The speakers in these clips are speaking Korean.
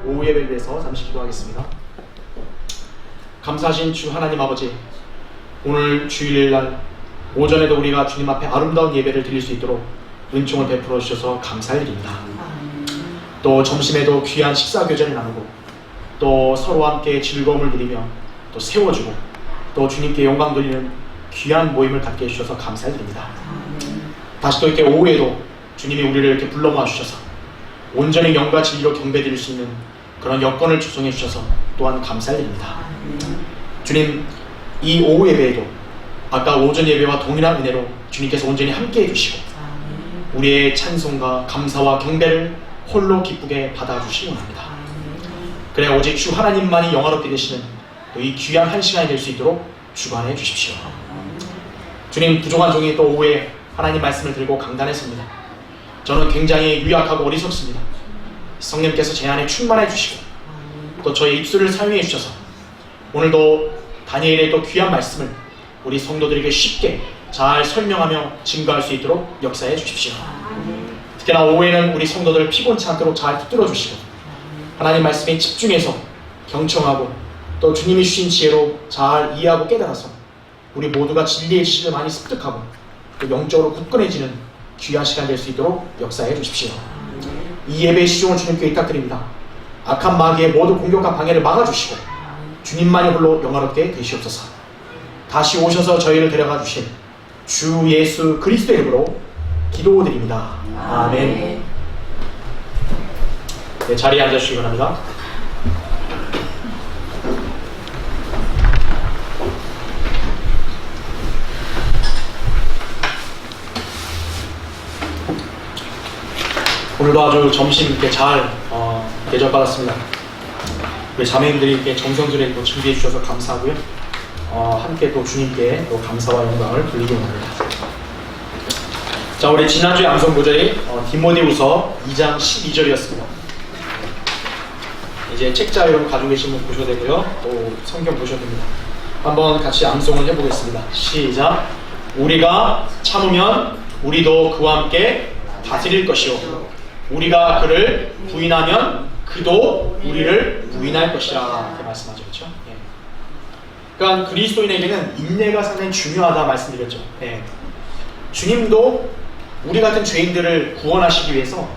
오후 예배를 위해서 잠시 기도하겠습니다. 감사하신 주 하나님 아버지, 오늘 주일날 오전에도 우리가 주님 앞에 아름다운 예배를 드릴 수 있도록 은총을 베풀어 주셔서 감사드립니다. 또 점심에도 귀한 식사 교제를 나누고 또 서로 함께 즐거움을 누리며 또 세워주고 또 주님께 영광 돌리는 귀한 모임을 갖게 해주셔서 감사드립니다. 다시 또 이렇게 오후에도 주님이 우리를 이렇게 불러 모아 주셔서 온전히 영과 진리로 경배드릴 수 있는 그런 여건을 조성해 주셔서 또한 감사드립니다. 주님, 이 오후 예배에도 아까 오전 예배와 동일한 은혜로 주님께서 온전히 함께 해주시고 우리의 찬송과 감사와 경배를 홀로 기쁘게 받아주시기 원합니다. 그래 오직 주 하나님만이 영화롭게 되시는 이 귀한 한 시간이 될 수 있도록 주관해 주십시오. 주님, 부족한 종이 또 오후에 하나님 말씀을 들고 강단에 섭니다. 저는 굉장히 유약하고 어리석습니다. 성령께서 제 안에 충만해 주시고 또 저의 입술을 사용해 주셔서 오늘도 다니엘의 또 귀한 말씀을 우리 성도들에게 쉽게 잘 설명하며 증거할 수 있도록 역사해 주십시오. 특히나 오후에는 우리 성도들 피곤치 않도록 잘 붙들어 주시고 하나님 말씀에 집중해서 경청하고 또 주님이 주신 지혜로 잘 이해하고 깨달아서 우리 모두가 진리의 지식을 많이 습득하고 또 영적으로 굳건해지는 귀한 시간 될 수 있도록 역사해 주십시오. 이 예배의 시종을 주님께 부탁드립니다. 악한 마귀의 모든 공격과 방해를 막아주시고 주님만이 홀로 영화롭게 되시옵소서. 다시 오셔서 저희를 데려가 주신 주 예수 그리스도의 이름으로 기도드립니다. 아멘. 네, 자리에 앉아주시기 바랍니다. 오늘도 아주 점심 이렇게 잘 대접받았습니다. 우리 자매님들이 이렇게 정성스레 또 준비해 주셔서 감사하고요. 함께 또 주님께 또 감사와 영광을 돌리기 원합니다. 자, 우리 지난주에 암송 구절이 디모데후서 2장 12절이었습니다. 이제 책자 여러분 가지고 계신 분 보셔도 되고요. 또 성경 보셔도 됩니다. 한번 같이 암송을 해보겠습니다. 시작. 우리가 참으면 우리도 그와 함께 다스릴 것이요 우리가 그를 부인하면 그도 우리를 부인할 것이라 이렇게 말씀하죠. 그렇죠? 예. 그러니까 그리스도인에게는 인내가 상당히 중요하다 말씀드렸죠. 예. 주님도 우리 같은 죄인들을 구원하시기 위해서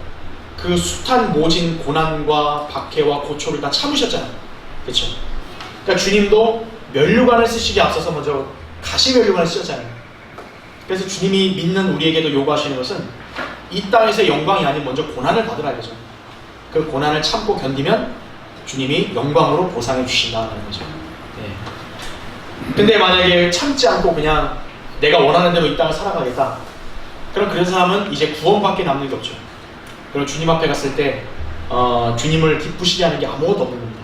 그 숱한 모진 고난과 박해와 고초를 다 참으셨잖아요. 그렇죠? 그러니까 주님도 면류관을 쓰시기 앞서서 먼저 가시면류관을 쓰셨잖아요. 그래서 주님이 믿는 우리에게도 요구하시는 것은 이 땅에서 영광이 아닌 먼저 고난을 받으라 이거죠. 그 고난을 참고 견디면 주님이 영광으로 보상해 주신다는 거죠. 네. 근데 만약에 참지 않고 그냥 내가 원하는 대로 이 땅을 살아가겠다. 그럼 그런 사람은 이제 구원밖에 남는 게 없죠. 그럼 주님 앞에 갔을 때 주님을 기쁘시게 하는 게 아무것도 없는 겁니다.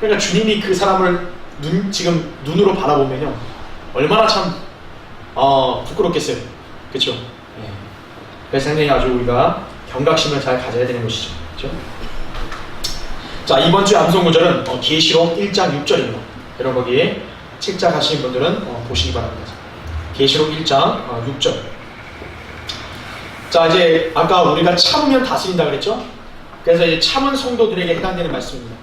그러니까 주님이 그 사람을 지금 눈으로 바라보면요 얼마나 참 부끄럽겠어요. 그렇죠? 네. 그래서 상당히 아주 우리가 경각심을 잘 가져야 되는 것이죠. 그렇죠? 자, 이번 주 암송 구절은 계시록 1장 6절입니다. 여러분 거기에 책자 가신 분들은 보시기 바랍니다. 계시록 1장 6절. 자, 이제 아까 우리가 참으면 다스린다 그랬죠? 그래서 이제 참은 성도들에게 해당되는 말씀입니다.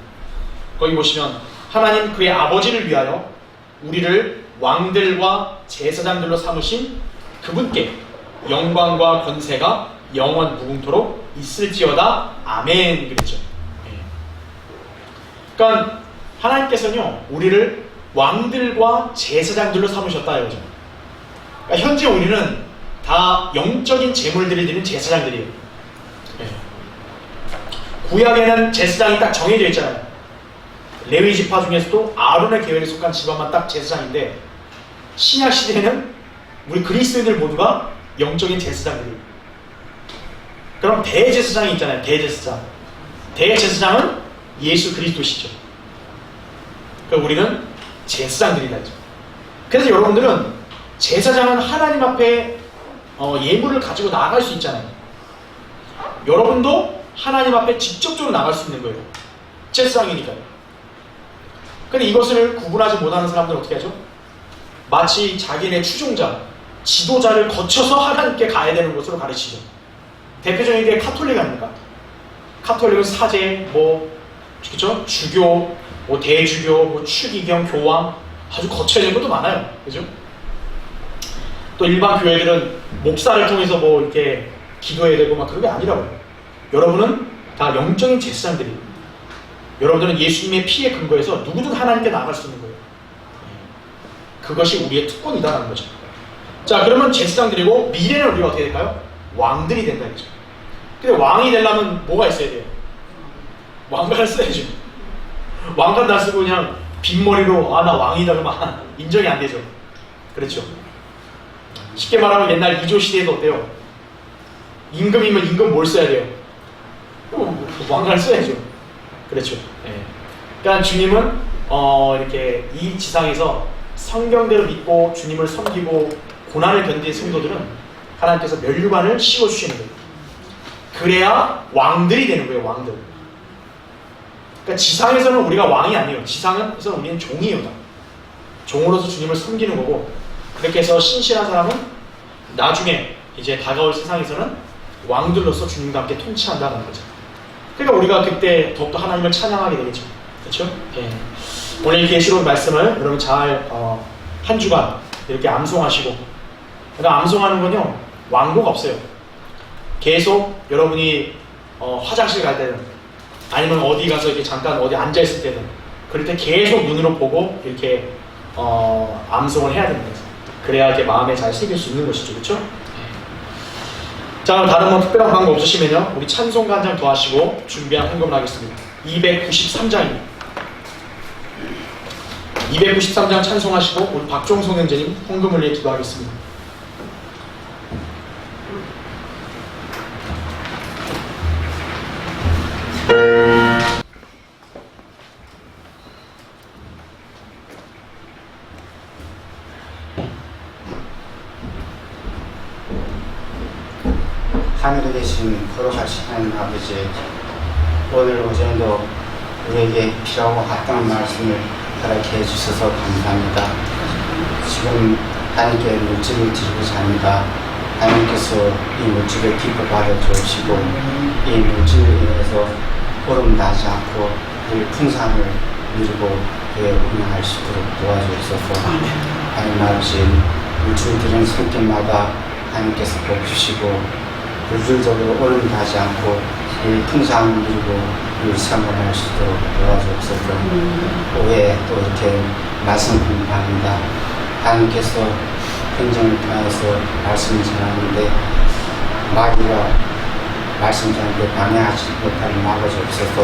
거기 보시면 하나님 그의 아버지를 위하여 우리를 왕들과 제사장들로 삼으신 그분께 영광과 권세가 영원 무궁토록 있을지어다. 아멘. 그랬죠. 그러니까 하나님께서는요 우리를 왕들과 제사장들로 삼으셨다 이거죠. 그러니까 현재 우리는 다 영적인 제물들을 드리는 제사장들이에요. 구약에는 제사장이 딱 정해져 있잖아요. 레위 지파 중에서도 아론의 계획에 속한 집안만 딱 제사장인데 신약 시대에는 우리 그리스도인들 모두가 영적인 제사장들이에요. 그럼 대제사장이 있잖아요. 대제사장. 대제사장은 예수 그리스도시죠. 그러니까 우리는 제사장들이다. 그래서 여러분들은 제사장은 하나님 앞에 예물을 가지고 나아갈 수 있잖아요. 여러분도 하나님 앞에 직접적으로 나갈 수 있는 거예요. 제사장이니까요. 근데 이것을 구분하지 못하는 사람들은 어떻게 하죠? 마치 자기네 추종자, 지도자를 거쳐서 하나님께 가야 되는 것으로 가르치죠. 대표적인 게 카톨릭 아닙니까? 카톨릭은 사제, 뭐 그죠? 주교, 뭐 대주교, 뭐 추기경, 교황 아주 거쳐진 것도 많아요. 그죠? 또 일반 교회들은 목사를 통해서 뭐 이렇게 기도해야 되고 막 그런 게 아니라고요. 여러분은 다 영적인 제사장들이에요. 여러분들은 예수님의 피에 근거해서 누구든 하나님께 나아갈 수 있는 거예요. 그것이 우리의 특권이다라는 거죠. 자, 그러면 제사장들이고 미래는 우리가 어떻게 될까요? 왕들이 된다 이거죠. 근데 왕이 되려면 뭐가 있어야 돼요? 왕관을 써야죠. 왕관 다 쓰고 그냥 빈머리로 나 왕이다 그러면 인정이 안 되죠. 그렇죠. 쉽게 말하면 옛날 이조 시대에도 어때요? 임금이면 임금 뭘 써야 돼요? 왕관을 써야죠. 그렇죠. 예. 그러니까 주님은 이렇게 이 지상에서 성경대로 믿고 주님을 섬기고 고난을 견딘 성도들은 하나님께서 면류관을 씌워주시는 거예요. 그래야 왕들이 되는 거예요. 왕들. 그러니까 지상에서는 우리가 왕이 아니에요. 지상에서 우리는 종이에요. 종으로서 주님을 섬기는 거고, 그렇게 해서 신실한 사람은 나중에 이제 다가올 세상에서는 왕들로서 주님과 함께 통치한다는 거죠. 그러니까 우리가 그때 더욱더 하나님을 찬양하게 되겠죠. 그렇죠? 예. 오늘 이 계시록 말씀을 여러분 잘 한 주간 이렇게 암송하시고, 그러니까 암송하는 건요 완고가 없어요. 계속 여러분이 화장실 갈 때는, 아니면 어디 가서 이렇게 잠깐 어디 앉아 있을 때는, 그럴 때 계속 눈으로 보고 이렇게 암송을 해야 됩니다. 그래야 이렇게 마음에 잘 새길 수 있는 것이죠. 그렇죠? 자, 그럼 다른 뭐 특별한 방법 없으시면요, 우리 찬송가 한 장 더 하시고 준비한 헌금을 하겠습니다. 293장입니다. 293장 찬송하시고 우리 박종성 형제님 헌금을 위해 기도하겠습니다. 하늘에 계신 거룩하신 하나님 아버지, 오늘 오전도 우리에게 필요하고 합당한 말씀을 허락해 주셔서 감사합니다. 지금 하나님께 물질을 드리고자 합니다. 하나님께서 이 물질을 기뻐하여 주시고, 이 물질을 인해서 보름 나지 않고 늘 풍성을 누리고 교회 운영할 수 있도록 도와주셔서, 하나님 아버지, 물질 드리는 손길마다 하나님께서 복 주시고 물질적으로 오름 가지 않고 늘 풍성을 누리고 늘 생활할 수 있도록 도와주옵소서. 오후에 또 이렇게 말씀 공부합니다. 하나님께서 행정을 통해서 말씀을 전하는데 마귀가 말씀 전하는데 방해하지 못하게 막아주옵소서.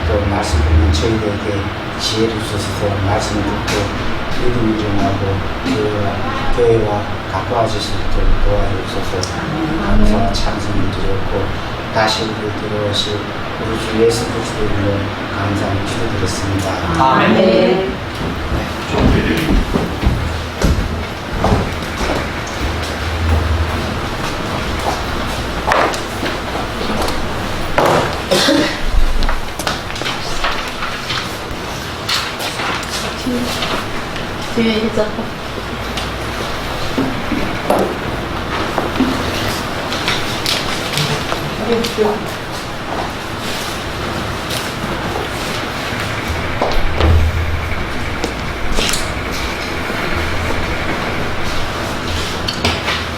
또 말씀 보면 저희들에게 지혜를 주셔서 말씀 듣고 믿음을 일어나고 교회와 가까워지실 수 있도록 도와주옵소서. 감사와 찬송을 드렸고 다시 우리 들어오실 우리 주 예수 그리스도 이름으로 감사를 기도드렸습니다. 아멘. 네. 뒤에 있어.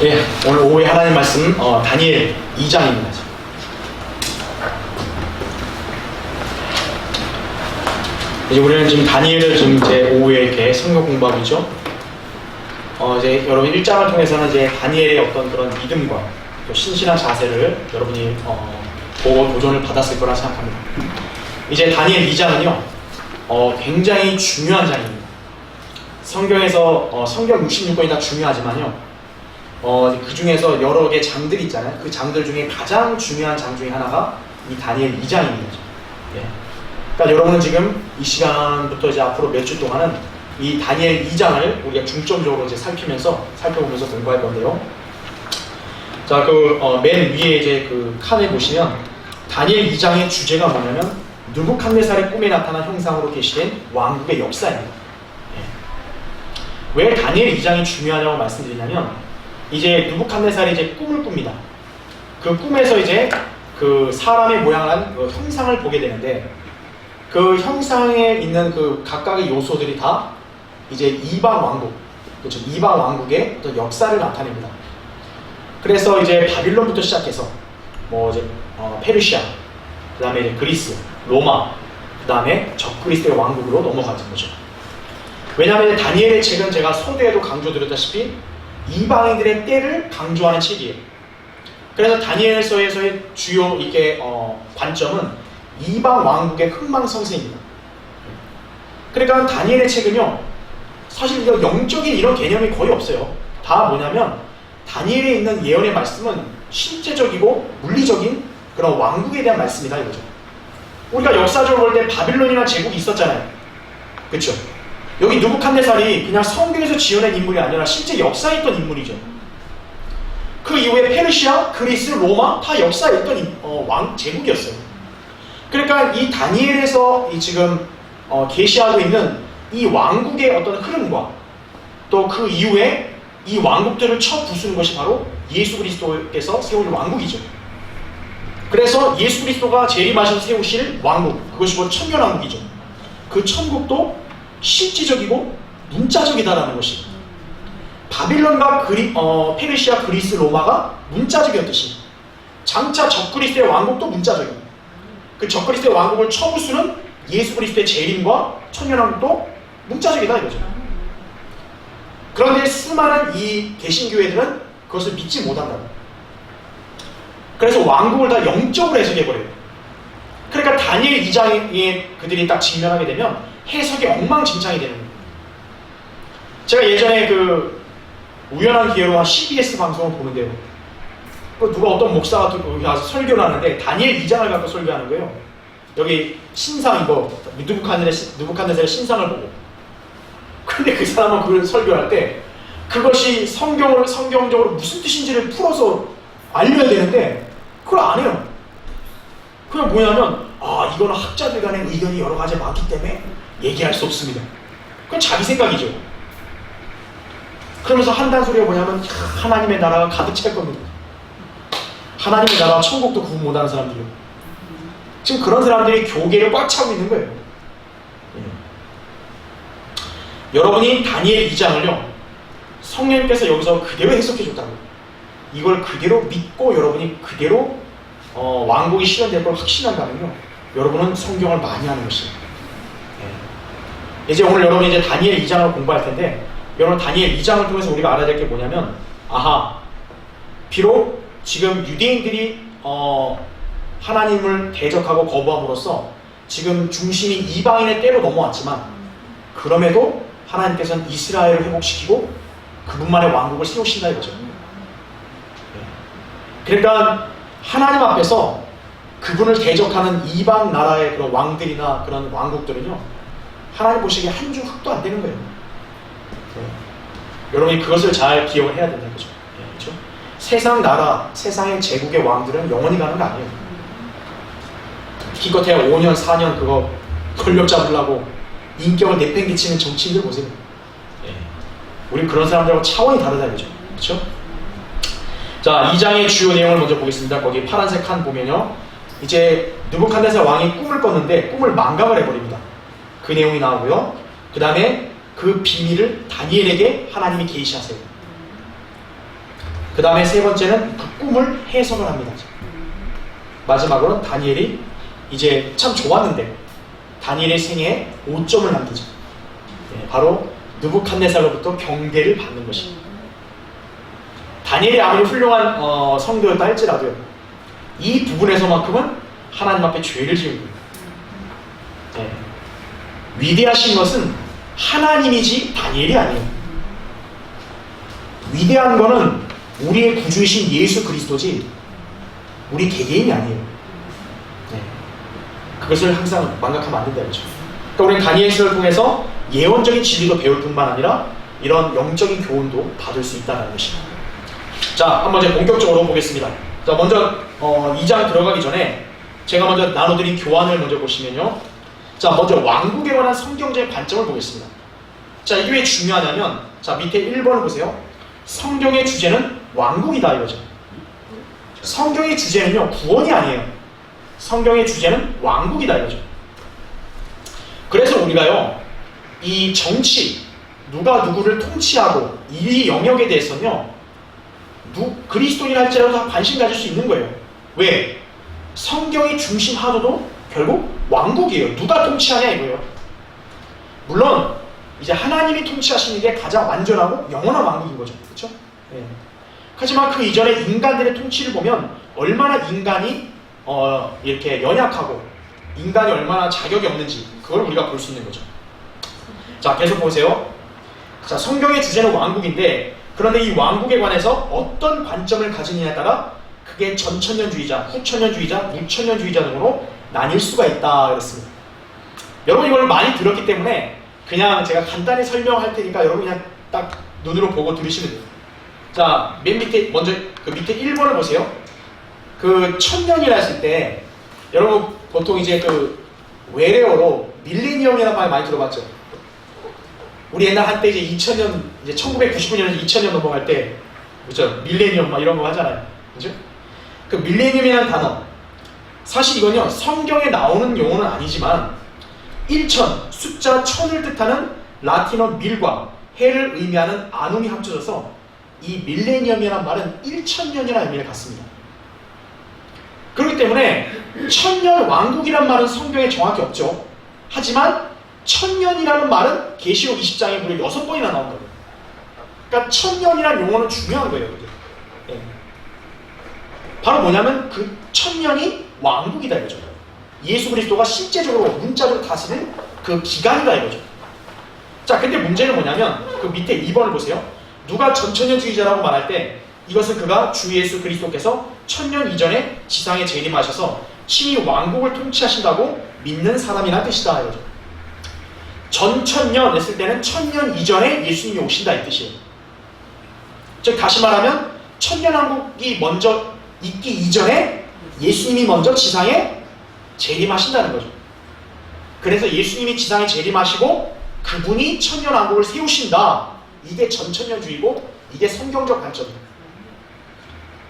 예, 오늘 오후에 하나님 말씀 다니엘 2장입니다. 이제 우리는 지금 다니엘을 지금 이제 오후에 이렇게 성경 공부하고 있죠. 이제 여러분 1장을 통해서는 이제 다니엘의 어떤 그런 믿음과 또 신실한 자세를 여러분이 보고 도전을 받았을 거라 생각합니다. 이제 다니엘 2장은요, 굉장히 중요한 장입니다. 성경에서 성경 66권이 다 중요하지만요, 그 중에서 여러 개 장들이 있잖아요. 그 장들 중에 가장 중요한 장 중에 하나가 이 다니엘 2장입니다. 예. 그러니까 여러분은 지금 이 시간부터 이제 앞으로 몇 주 동안은 이 다니엘 2장을 우리가 중점적으로 이제 살펴보면서 공부할 건데요. 자, 맨 위에 이제 그 칸에 보시면 다니엘 2장의 주제가 뭐냐면 느부갓네살의 꿈에 나타난 형상으로 계시된 왕국의 역사입니다. 예. 왜 다니엘 2장이 중요하냐고 말씀드리냐면, 이제 느부갓네살이 이제 꿈을 꿉니다. 그 꿈에서 이제 그 사람의 모양을 한 그 형상을 보게 되는데 그 형상에 있는 그 각각의 요소들이 다 이제 이방 왕국, 그렇죠? 이방 왕국의 어떤 역사를 나타냅니다. 그래서 이제 바빌론부터 시작해서 뭐 이제 페르시아, 그 다음에 이제 그리스, 로마, 그 다음에 적그리스도의 왕국으로 넘어가는 거죠. 왜냐하면 다니엘의 책은 제가 서두에도 강조드렸다시피 이방인들의 때를 강조하는 책이에요. 그래서 다니엘서에서의 주요 이게 관점은 이방 왕국의 흥망성쇠입니다. 그러니까 다니엘의 책은요, 사실 이거 영적인 이런 개념이 거의 없어요. 다 뭐냐면 다니엘에 있는 예언의 말씀은 실제적이고 물리적인 그런 왕국에 대한 말씀이다 이거죠. 우리가 역사적으로 볼 때 바빌론이라는 제국이 있었잖아요. 그렇죠? 여기 느부칸네살이 그냥 성경에서 지어낸 인물이 아니라 실제 역사에 있던 인물이죠. 그 이후에 페르시아, 그리스, 로마 다 역사에 있던 왕 제국이었어요. 그러니까 이 다니엘에서 지금 계시하고 있는 이 왕국의 어떤 흐름과 또 그 이후에 이 왕국들을 쳐 부수는 것이 바로 예수 그리스도께서 세운 왕국이죠. 그래서 예수 그리스도가 재림하셔서 세우실 왕국, 그것이 바로 천년왕국이죠. 그 천국도 실질적이고 문자적이다라는 것이, 바빌론과 페르시아, 그리스, 로마가 문자적이었듯이 장차 적그리스도의 왕국도 문자적입니다. 그 적그리스도의 왕국을 쳐부수는 예수 그리스도의 재림과 천년왕국도 문자적이다 이거죠. 그런데 수많은 이 개신교회들은 그것을 믿지 못한다. 그래서 왕국을 다 영적으로 해석해버려요. 그러니까 다니엘 2장에 그들이 딱 직면하게 되면 해석이 엉망진창이 되는 거예요. 제가 예전에 그 우연한 기회로 한 CBS 방송을 보는데요, 누가 어떤 목사가 여기 와서 설교를 하는데 다니엘 2장을 갖고 설교하는 거예요. 여기 신상 이거 느부칸네살의 신상을 보고, 근데 그 사람은 그걸 설교할 때 그것이 성경적으로 무슨 뜻인지를 풀어서 알려야 되는데 그걸 안 해요. 그냥 뭐냐면 이거는 학자들 간의 의견이 여러 가지 많기 때문에 얘기할 수 없습니다. 그건 자기 생각이죠. 그러면서 한다는 소리가 뭐냐면 하나님의 나라가 가득 찰 겁니다. 하나님의 나라와 천국도 구분 못하는 사람들이요. 지금 그런 사람들이 교계를 꽉 차고 있는 거예요. 여러분이 다니엘 2장을요 성령님께서 여기서 그대로 해석해 줬다고요. 이걸 그대로 믿고 여러분이 그대로 왕국이 실현될 걸 확신한다면요, 여러분은 성경을 많이 하는 것이에요. 이제 오늘 여러분이 이제 다니엘 2장을 공부할 텐데, 여러분 다니엘 2장을 통해서 우리가 알아야 될 게 뭐냐면, 비록 지금 유대인들이 하나님을 대적하고 거부함으로써 지금 중심이 이방인의 때로 넘어왔지만, 그럼에도 하나님께서는 이스라엘을 회복시키고 그분만의 왕국을 세우신다 이거죠. 그러니까 하나님 앞에서 그분을 대적하는 이방 나라의 그런 왕들이나 그런 왕국들은요, 하나님 보시기에 한 줌 흙도 안 되는 거예요. 여러분이 그것을 잘 기억을 해야 된다는 거죠. 그렇죠? 세상 나라, 세상의 제국의 왕들은 영원히 가는 거 아니에요. 기껏해야 5년, 4년 그거 권력 잡으려고 인격을 내팽개치는 정치인들 보세요. 우린 그런 사람들하고 차원이 다르다 이거죠. 그렇죠? 자, 2장의 주요 내용을 먼저 보겠습니다. 거기 파란색 칸 보면요, 이제 느부칸네살 왕이 꿈을 꿨는데 꿈을 망각을 해버립니다. 그 내용이 나오고요. 그 다음에 그 비밀을 다니엘에게 하나님이 계시하세요. 그 다음에 세 번째는 그 꿈을 해석을 합니다. 마지막으로 다니엘이 이제 참 좋았는데 다니엘의 생애에 5점을 남기죠. 바로 느부칸네살로부터 경계를 받는 것입니다. 다니엘이 아무리 훌륭한 성도였다 할지라도요, 이 부분에서만큼은 하나님 앞에 죄를 지은 거예요. 위대하신 것은 하나님이지 다니엘이 아니에요. 위대한 거는 우리의 구주이신 예수 그리스도지 우리 개개인이 아니에요. 그것을 항상 망각하면 안 된다는 거죠. 그러니까 우리는 다니엘서를 통해서 예언적인 진리도 배울 뿐만 아니라 이런 영적인 교훈도 받을 수 있다는 것입니다. 자, 한번 이제 본격적으로 보겠습니다. 자, 먼저 2장 들어가기 전에 제가 먼저 나눠드린 교환을 먼저 보시면요, 자, 먼저 왕국에 관한 성경적인 관점을 보겠습니다. 자, 이게 왜 중요하냐면, 자, 밑에 1번을 보세요. 성경의 주제는 왕국이다 이거죠. 성경의 주제는요, 구원이 아니에요. 성경의 주제는 왕국이다 이거죠. 그래서 우리가요, 이 정치, 누가 누구를 통치하고 이 영역에 대해서는요, 그리스도인 할지라도 다 관심 가질 수 있는 거예요. 왜? 성경의 중심 하도도 결국 왕국이에요. 누가 통치하냐 이거예요. 물론 이제 하나님이 통치하시는 게 가장 완전하고 영원한 왕국인 거죠. 그렇죠? 네. 하지만 그 이전에 인간들의 통치를 보면 얼마나 인간이 이렇게 연약하고 인간이 얼마나 자격이 없는지 그걸 우리가 볼 수 있는 거죠. 자, 계속 보세요. 자, 성경의 주제는 왕국인데, 그런데 이 왕국에 관해서 어떤 관점을 가지느냐에 따라 그게 전천년주의자, 후천년주의자, 무천년주의자 등으로 나뉠 수가 있다 그랬습니다. 여러분 이걸 많이 들었기 때문에 그냥 제가 간단히 설명할 테니까 여러분 그냥 딱 눈으로 보고 들으시면 돼요. 자, 맨 밑에 먼저 그 밑에 1번을 보세요. 그 천년이라 했을 때 여러분 보통 이제 그 외래어로 밀레니엄이라는 말 많이 들어봤죠. 우리 옛날 한때 이제 2000년, 이제 1999년에서 2000년 넘어갈 때, 그렇죠? 밀레니엄 막 이런 거 하잖아요. 그죠? 그 밀레니엄이라는 단어, 사실 이건요, 성경에 나오는 용어는 아니지만, 1000, 숫자 1000을 뜻하는 라틴어 밀과 해를 의미하는 아눔이 합쳐져서 이 밀레니엄이라는 말은 1000년이라는 의미를 갖습니다. 그렇기 때문에 천년 왕국이란 말은 성경에 정확히 없죠. 하지만 천년이라는 말은 계시록 20장에 무려 6번이나 나온다고요. 그러니까 천년이라는 용어는 중요한 거예요. 네. 바로 뭐냐면 그 천년이 왕국이다 이거죠. 예수 그리스도가 실제적으로 문자적으로 다스리는 그 기간이다 이거죠. 자, 근데 문제는 뭐냐면 그 밑에 2번을 보세요. 누가 전천년주의자라고 말할 때 이것은 그가 주 예수 그리스도께서 천년 이전에 지상에 재림하셔서 친히 왕국을 통치하신다고 믿는 사람이란 뜻이다 이거죠. 전천년 했을 때는 천년 이전에 예수님이 오신다 이 뜻이에요. 즉 다시 말하면 천년왕국이 먼저 있기 이전에 예수님이 먼저 지상에 재림하신다는 거죠. 그래서 예수님이 지상에 재림하시고 그분이 천년왕국을 세우신다. 이게 전천년주의고 이게 성경적 관점이에요.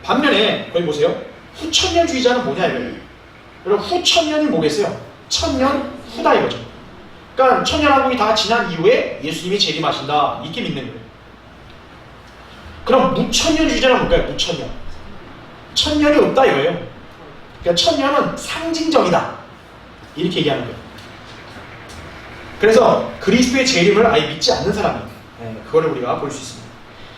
반면에 거기 보세요. 후천년주의자는 뭐냐 이거예요. 여러분 후천년이 뭐겠어요? 천년 후다 이거죠. 그러니까 천년왕국이 다 지난 이후에 예수님이 재림하신다 이렇게 믿는 거예요. 그럼 무천년주의자는 뭘까요? 무천년. 천년이 없다 이거예요. 그러니까 천년은 상징적이다 이렇게 얘기하는 거예요. 그래서 그리스도의 재림을 아예 믿지 않는 사람이에요. 네, 그거를 우리가 볼 수 있습니다.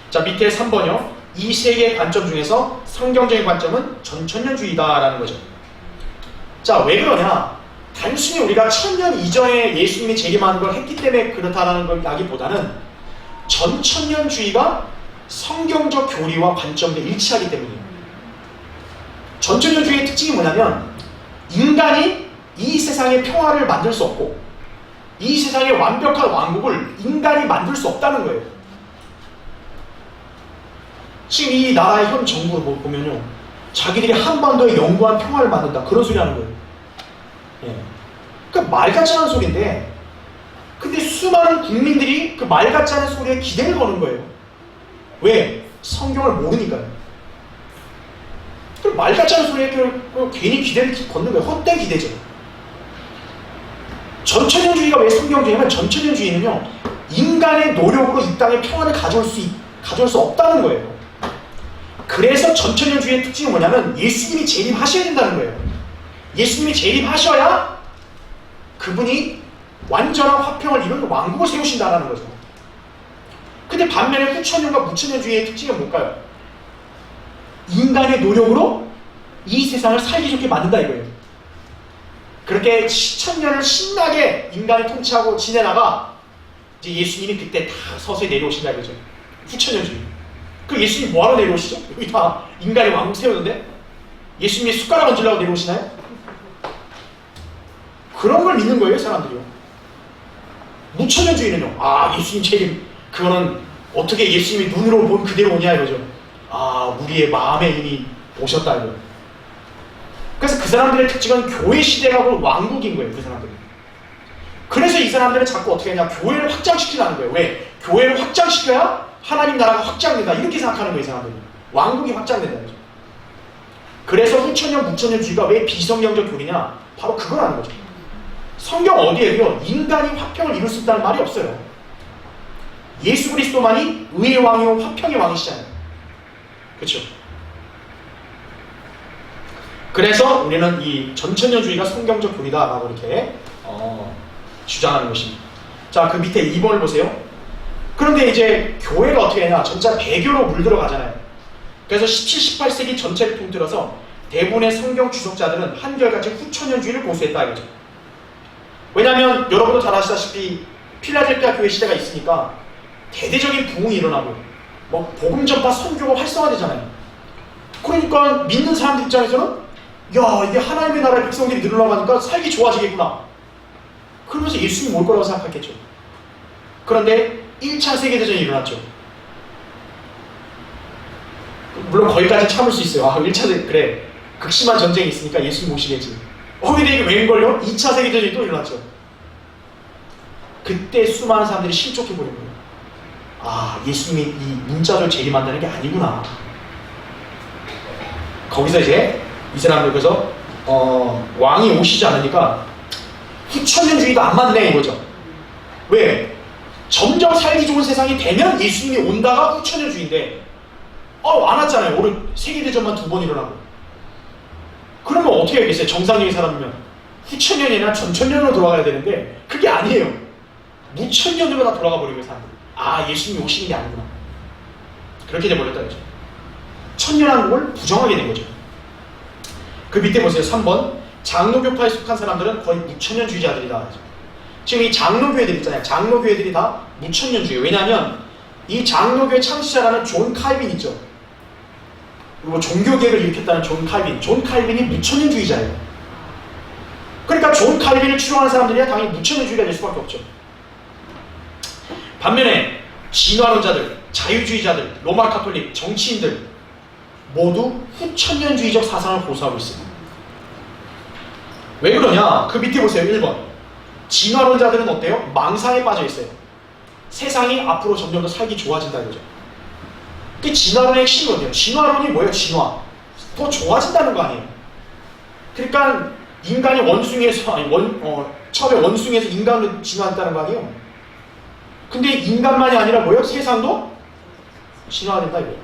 자, 밑에 3번이요. 이 세 개의 관점 중에서 성경적인 관점은 전천년주의다라는 거죠. 자, 왜 그러냐? 단순히 우리가 천년 이전에 예수님이 재림하는 걸 했기 때문에 그렇다라는 걸라기보다는 전천년주의가 성경적 교리와 관점과 일치하기 때문이에요. 전천년주의의 특징이 뭐냐면 인간이 이 세상의 평화를 만들 수 없고 이 세상의 완벽한 왕국을 인간이 만들 수 없다는 거예요. 지금 이 나라의 현 정부를 보면요, 자기들이 한반도에 영구한 평화를 만든다 그런 소리 하는 거예요. 예. 그러니까 말 같지 않은 소리인데 근데 수많은 국민들이 그 말 같지 않은 소리에 기대를 거는 거예요. 왜? 성경을 모르니까요. 그 말 같지 않은 소리에 괜히 기대를 걷는 거예요. 헛된 기대죠. 전천년주의가 왜 성경주의냐면 전천년주의는요, 인간의 노력으로 이 땅에 평화를 가져올 수 없다는 거예요. 그래서 전천년주의의 특징이 뭐냐면 예수님이 재림하셔야 된다는 거예요. 예수님이 재림하셔야 그분이 완전한 화평을 이루는 왕국을 세우신다는 거죠. 근데 반면에 후천년과 무천년주의의 특징은 뭘까요? 인간의 노력으로 이 세상을 살기 좋게 만든다 이거예요. 그렇게 천년을 신나게 인간이 통치하고 지내다가 이제 예수님이 그때 다 서서히 내려오신다 이거죠. 후천년주의. 그 예수님 뭐하러 내려오시죠? 여기 다 인간의 왕국 세우는데 예수님이 숟가락 얹으려고 내려오시나요? 그런 걸 믿는 거예요 사람들이요. 무천년주의는요, 아 예수님 재림 그거는 어떻게 예수님이 눈으로 본 그대로 오냐 이거죠. 아 우리의 마음에 이미 오셨다 이거예요. 그래서 그 사람들의 특징은 교회 시대가 곧 왕국인 거예요. 그 사람들은. 그래서 이 사람들은 자꾸 어떻게 하냐, 교회를 확장시키라는 거예요. 왜? 교회를 확장시켜야 하나님 나라가 확장된다 이렇게 생각하는 거예요. 이 사람들은. 왕국이 확장된다. 그래서 후천년, 무천년주의가 왜 비성경적 교리냐? 바로 그거라는 거죠. 성경 어디에도요 인간이 화평을 이룰 수 있다는 말이 없어요. 예수 그리스도만이 의의 왕이요 화평의 왕이시잖아요. 그렇죠? 그래서 우리는 이 전천년주의가 성경적 교리다라고 이렇게 주장하는 것입니다. 자, 그 밑에 2번을 보세요. 그런데 이제 교회가 어떻게 하냐? 전자 배교로 물들어가잖아요. 그래서 17, 18세기 전체를 통틀어서 대부분의 성경 주석자들은 한결같이 후천년주의를 고수했다 이거죠. 왜냐하면 여러분도 잘 아시다시피 필라델피아 교회 시대가 있으니까 대대적인 부흥이 일어나고 뭐 복음 전파 선교가 활성화되잖아요. 그러니까 믿는 사람들 입장에서는 야, 이게 하나님의 나라의 백성들이 늘어나고 하니까 살기 좋아지겠구나. 그러면서 예수님이 올 거라고 생각했겠죠. 그런데 1차 세계대전이 일어났죠. 물론 거기까지 참을 수 있어요. 아, 1차 그래. 극심한 전쟁이 있으니까 예수님 오시겠지. 근데 이게 웬걸요? 2차 세계대전이 또 일어났죠. 그때 수많은 사람들이 실족해버린 거예요. 아, 예수님이 이 문자를 재림한다는 게 아니구나. 거기서 이제 이 사람들 그래서 왕이 오시지 않으니까 후천년주의도 안 맞네 이거죠. 왜? 점점 살기 좋은 세상이 되면 예수님이 온다가 후천년주의인데 안 왔잖아요. 올해 세계대전만 2번 일어나고. 그러면 어떻게 하겠어요? 정상적인 사람이면 후천년이나 전천년으로 돌아가야 되는데 그게 아니에요. 무천년으로 다 돌아가 버리고 사람들이. 아, 예수님이 오시는 게 아니구나. 그렇게 돼버렸다 이거죠. 천년왕국을 부정하게 된 거죠. 그 밑에 보세요. 3번. 장로교파에 속한 사람들은 거의 무천년주의자들이다. 지금 이 장로교회들 있잖아요. 장로교회들이 다 무천년주의. 왜냐하면 이 장로교회 창시자라는 존 칼빈 있죠. 그리고 종교개혁을 일으켰다는 존 칼빈. 존 칼빈이 무천년주의자예요. 그러니까 존 칼빈을 추종하는 사람들이야 당연히 무천년주의가 될 수밖에 없죠. 반면에 진화론자들, 자유주의자들, 로마 카톨릭, 정치인들 모두 후천년주의적 사상을 고수하고 있습니다. 왜 그러냐? 그 밑에 보세요. 1번. 진화론자들은 어때요? 망상에 빠져 있어요. 세상이 앞으로 점점 더 살기 좋아진다 이거죠. 그 진화론의 핵심이거든요. 진화론이 뭐예요? 진화. 더 좋아진다는 거 아니에요. 그러니까 인간이 원숭이에서 처음에 원숭이에서 인간으로 진화했다는 거 아니에요. 근데 인간만이 아니라 뭐예요? 세상도 진화된다 이거예요.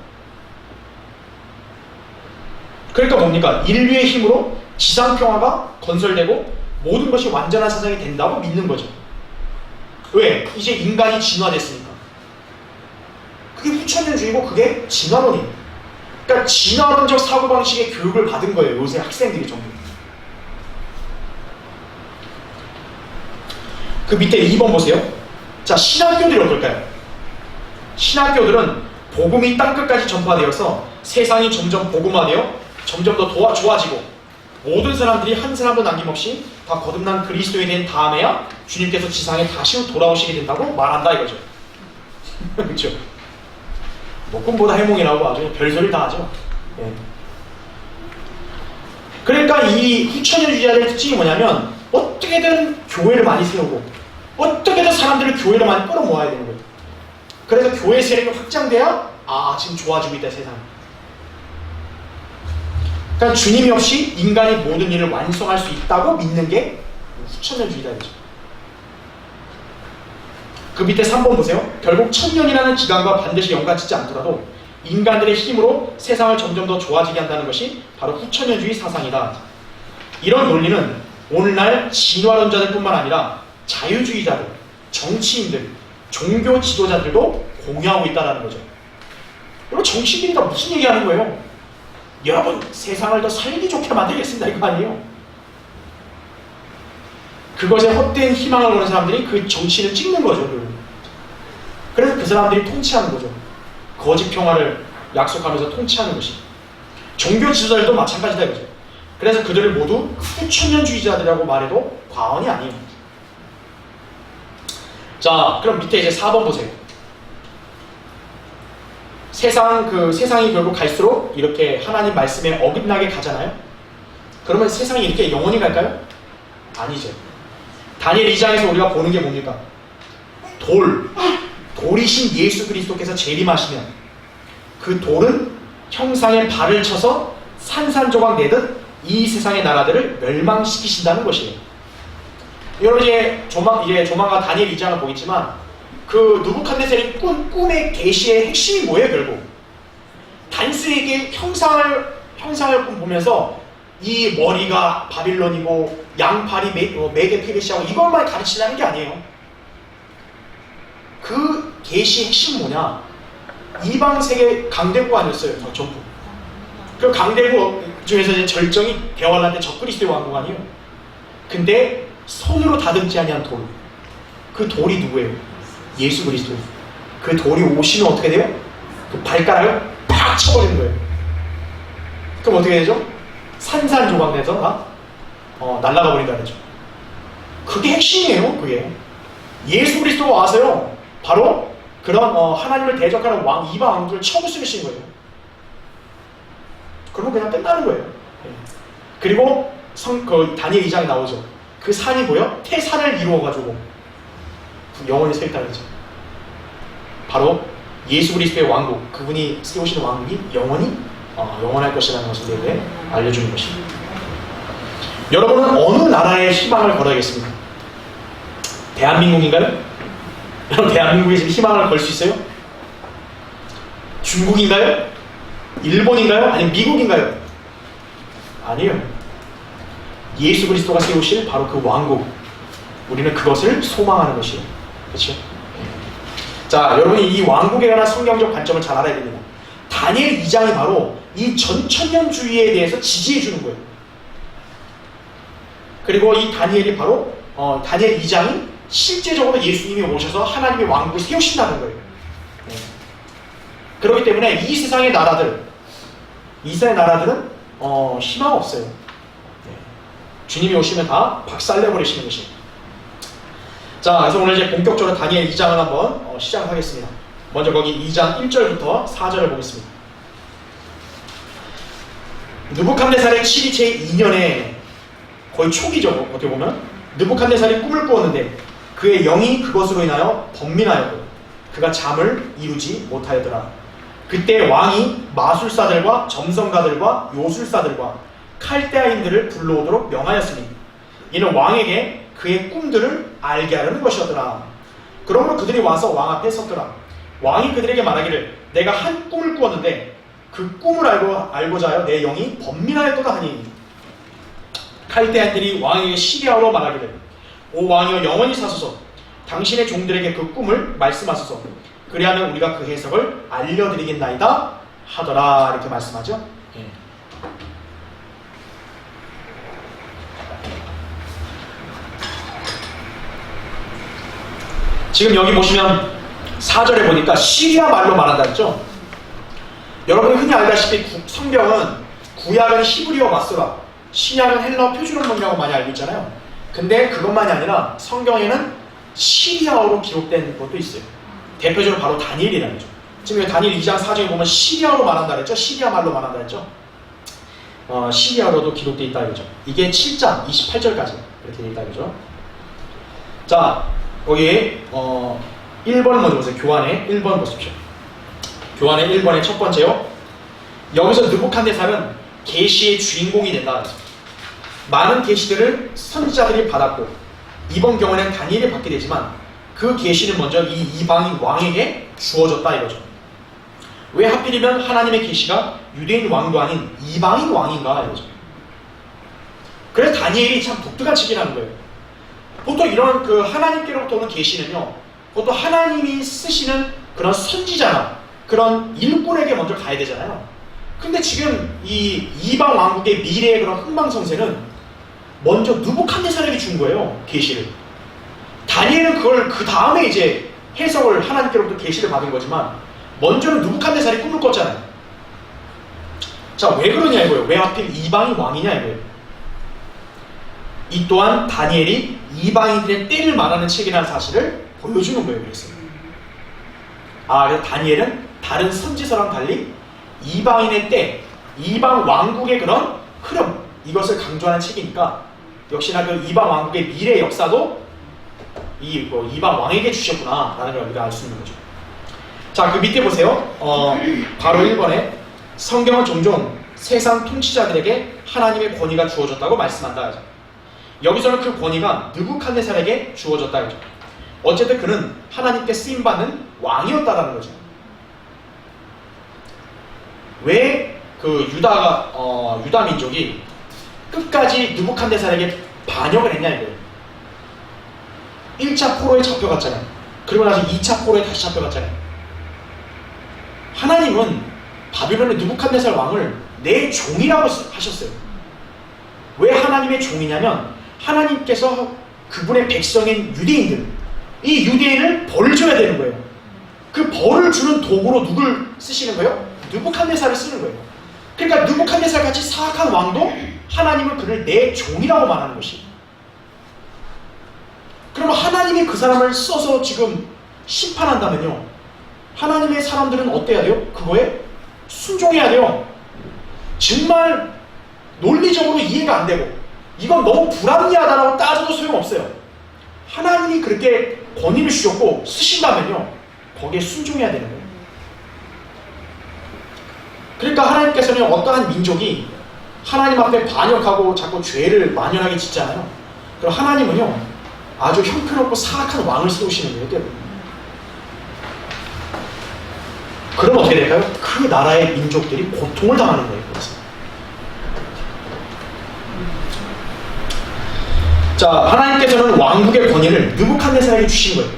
그러니까 뭡니까? 인류의 힘으로 지상평화가 건설되고 모든 것이 완전한 세상이 된다고 믿는 거죠. 왜? 이제 인간이 진화됐으니까. 그게 후천년주의고 그게 진화론이에요. 그러니까 진화론적 사고방식의 교육을 받은 거예요. 요새 학생들이 전부. 그 밑에 2번 보세요. 자, 신학교들이 어떨까요? 신학교들은 복음이 땅끝까지 전파되어서 세상이 점점 복음화되어 점점 더 좋아지고 모든 사람들이 한 사람도 남김없이 다 거듭난 그리스도에 된 다음에야 주님께서 지상에 다시 돌아오시게 된다고 말한다 이거죠. 그렇죠? 뭐 꿈보다 해몽이라고 아주 별소리를 다 하죠. 예. 그러니까 이 후천년주의자들의 특징이 뭐냐면 어떻게든 교회를 많이 세우고 어떻게든 사람들을 교회로 많이 끌어모아야 되는 거예요. 그래서 교회 세력이 확장돼야 지금 좋아지고 있다 세상이. 그러니까 주님이 없이 인간이 모든 일을 완성할 수 있다고 믿는 게 후천년주의자이죠. 그 밑에 3번 보세요. 결국 천년이라는 기간과 반드시 연관짓지 않더라도 인간들의 힘으로 세상을 점점 더 좋아지게 한다는 것이 바로 후천년주의 사상이다. 이런 논리는 오늘날 진화론자들 뿐만 아니라 자유주의자들, 정치인들, 종교 지도자들도 공유하고 있다는 거죠. 여러분 정치인들이 다 무슨 얘기하는 거예요? 여러분 세상을 더 살기 좋게 만들겠습니다 이거 아니에요. 그것에 헛된 희망을 보는 사람들이 그 정치를 찍는 거죠. 그래서 그 사람들이 통치하는 거죠. 거짓 평화를 약속하면서 통치하는 것이. 종교 지도자들도 마찬가지다 이거죠. 그래서 그들을 모두 후천년주의자들이라고 말해도 과언이 아니에요. 자, 그럼 밑에 이제 4번 보세요. 세상이 결국 갈수록 이렇게 하나님 말씀에 어긋나게 가잖아요. 그러면 세상이 이렇게 영원히 갈까요? 아니죠. 다니엘 2장에서 우리가 보는 게 뭡니까? 돌이신 예수 그리스도께서 재림하시면 그 돌은 형상에 발을 쳐서 산산조각 내듯 이 세상의 나라들을 멸망시키신다는 것이에요. 여러분 이제 조만간 다니엘 2장을 보겠지만 그 느부갓네살의 꿈의 계시의 핵심이 뭐예요? 결국 단순히 형상을 보면서 이 머리가 바빌론이고 양팔이 메데 페르시아고 이것만 가르치려는 게 아니에요. 그 계시의 핵심은 뭐냐? 이방 세계 강대국가 아니었어요. 전부. 그 강대국 중에서 이제 절정이 대환란 때 적그리스도의 왕국 아니에요. 근데 손으로 다듬지 아니한 돌. 그 돌이 누구예요? 예수 그리스도. 그 돌이 오시면 어떻게 돼요? 그 발가락을 팍 쳐버리는 거예요. 그럼 어떻게 되죠? 산산조각 내서 날아가 버린다 그러죠. 그게 핵심이에요. 그게 예수 그리스도가 와서요 바로 그런 하나님을 대적하는 이방 왕들을 쳐부수시는 거예요. 그러면 그냥 끝나는 거예요. 그리고 그 다니엘 2장에 나오죠. 그 산이 뭐요? 태산을 이루어가지고 영원히 서 있다는 거죠. 바로 예수 그리스도의 왕국, 그분이 세우시는 왕국이 영원할 것이라는 것을 우리에게 알려주는 것입니다. 여러분은 어느 나라에 희망을 걸어야겠습니까? 대한민국인가요? 여러분 대한민국에 지금 희망을 걸 수 있어요? 중국인가요? 일본인가요? 아니면 미국인가요? 아니에요. 예수 그리스도가 세우실 바로 그 왕국, 우리는 그것을 소망하는 것이에요. 그렇죠? 자, 여러분이 이 왕국에 관한 성경적 관점을 잘 알아야 됩니다. 다니엘 2장이 바로 이 전천년주의에 대해서 지지해 주는 거예요. 그리고 이 다니엘이 바로 다니엘 2장이 실제적으로 예수님이 오셔서 하나님의 왕국을 세우신다는 거예요. 그렇기 때문에 이 세상의 나라들은 희망 없어요. 주님이 오시면 다 박살내버리시는 것입니다. 자, 그래서 오늘 이제 본격적으로 다니엘 2장을 한번 시작하겠습니다. 먼저 거기 2장 1절부터 4절을 보겠습니다. 느부갓네살의 7이 제2년에 거의 초기죠. 어떻게 보면 느부갓네살이 꿈을 꾸었는데 그의 영이 그것으로 인하여 번민하였고 그가 잠을 이루지 못하였더라. 그때 왕이 마술사들과 점성가들과 요술사들과 칼데아인들을 불러오도록 명하였으니 이는 왕에게 그의 꿈들을 알게 하려는 것이었더라. 그러므로 그들이 와서 왕 앞에 섰더라. 왕이 그들에게 말하기를 내가 한 꿈을 꾸었는데 그 꿈을 알고자 하여 내 영이 번민하였도다 하니 칼데아인들이 왕에게 시리아어로 말하기를 오 왕이여 영원히 사소서 당신의 종들에게 그 꿈을 말씀하소서 그리하면 우리가 그 해석을 알려드리겠나이다 하더라. 이렇게 말씀하죠. 지금 여기 보시면 4절에 보니까 시리아 말로 말한다 했죠. 여러분이 흔히 알다시피 성경은 구약은 히브리어 마소라, 신약은 헬라어 표준어문이라고 많이 알고 있잖아요. 근데 그것만이 아니라 성경에는 시리아어로 기록된 것도 있어요. 대표적으로 바로 다니엘이라는 거죠. 지금 다니엘 2장 4절에 보면 시리아어로 말한다 그랬죠. 시리아 말로 말한다 그랬죠. 시리아어로도 기록되어 있다 그러죠. 이게 7장 28절까지 이렇게 되어 있다 그러죠. 자, 거기에 1번 먼저 보세요. 교환의 1번 보십시오. 교환의 1번의 첫 번째요. 여기서 느부갓네살은 계시의 주인공이 된다. 많은 계시들을 선지자들이 받았고 이번 경우에는 다니엘이 받게 되지만 그 계시는 먼저 이 이방인 왕에게 주어졌다 이거죠. 왜 하필이면 하나님의 계시가 유대인 왕도 아닌 이방인 왕인가 이거죠. 그래서 다니엘이 참 독특한 책이라는 거예요. 보통 이런 그 하나님께로부터 오는 계시는요, 보통 하나님이 쓰시는 그런 선지자나 그런 일꾼에게 먼저 가야 되잖아요. 근데 지금 이 이방 왕국의 미래의 그런 흥망성쇠는 먼저 느부갓네살에게 준 거예요, 계시를. 다니엘은 그걸 그 다음에 이제 해석을 하나님께로부터 계시를 받은 거지만 먼저는 느부갓네살이 꿈을 꿨잖아요. 자, 왜 그러냐 이거예요. 왜 하필 이방인 왕이냐 이거예요. 이 또한 다니엘이 이방인들의 때를 말하는 책이라는 사실을 보여주는 거예요. 그래서 그래서 다니엘은 다른 선지서랑 달리 이방인의 때, 이방 왕국의 그런 흐름, 이것을 강조하는 책이니까 역시나 그 이방 왕국의 미래 역사도 이방 왕에게 주셨구나 라는 걸 우리가 알 수 있는 거죠. 자, 그 밑에 보세요. 바로 1번에 성경은 종종 세상 통치자들에게 하나님의 권위가 주어졌다고 말씀한다. 여기서는 그 권위가 느부갓네살에게 주어졌다. 어쨌든 그는 하나님께 쓰임받는 왕이었다라는 거죠. 왜 그 유다 민족이 끝까지 느부갓네살에게 반역을 했냐 이거예요. 1차 포로에 잡혀갔잖아요. 그리고 나서 2차 포로에 다시 잡혀갔잖아요. 하나님은 바빌론의 느부갓네살 왕을 내 종이라고 하셨어요. 왜 하나님의 종이냐면 하나님께서 그분의 백성인 유대인들, 이 유대인을 벌을 줘야 되는 거예요. 그 벌을 주는 도구로 누굴 쓰시는 거예요? 느부갓네살을 쓰는 거예요. 그러니까 느부갓네살 같이 사악한 왕도 하나님은 그를 내 종이라고 말하는 것이. 그러면 하나님이 그 사람을 써서 지금 심판한다면요, 하나님의 사람들은 어때야 돼요? 그거에 순종해야 돼요. 정말 논리적으로 이해가 안 되고 이건 너무 불합리하다라고 따져도 소용없어요. 하나님이 그렇게 권위를 주셨고 쓰신다면요, 거기에 순종해야 되는 거예요. 그러니까 하나님께서는 어떠한 민족이 하나님 앞에 반역하고 자꾸 죄를 만연하게 짓잖아요. 그럼 하나님은요, 아주 형편없고 사악한 왕을 세우시는 거예요. 그럼 어떻게 될까요? 그 나라의 민족들이 고통을 당하는 거예요. 그래서. 자, 하나님께서는 왕국의 권위를 느부갓네살에게 주신 거예요.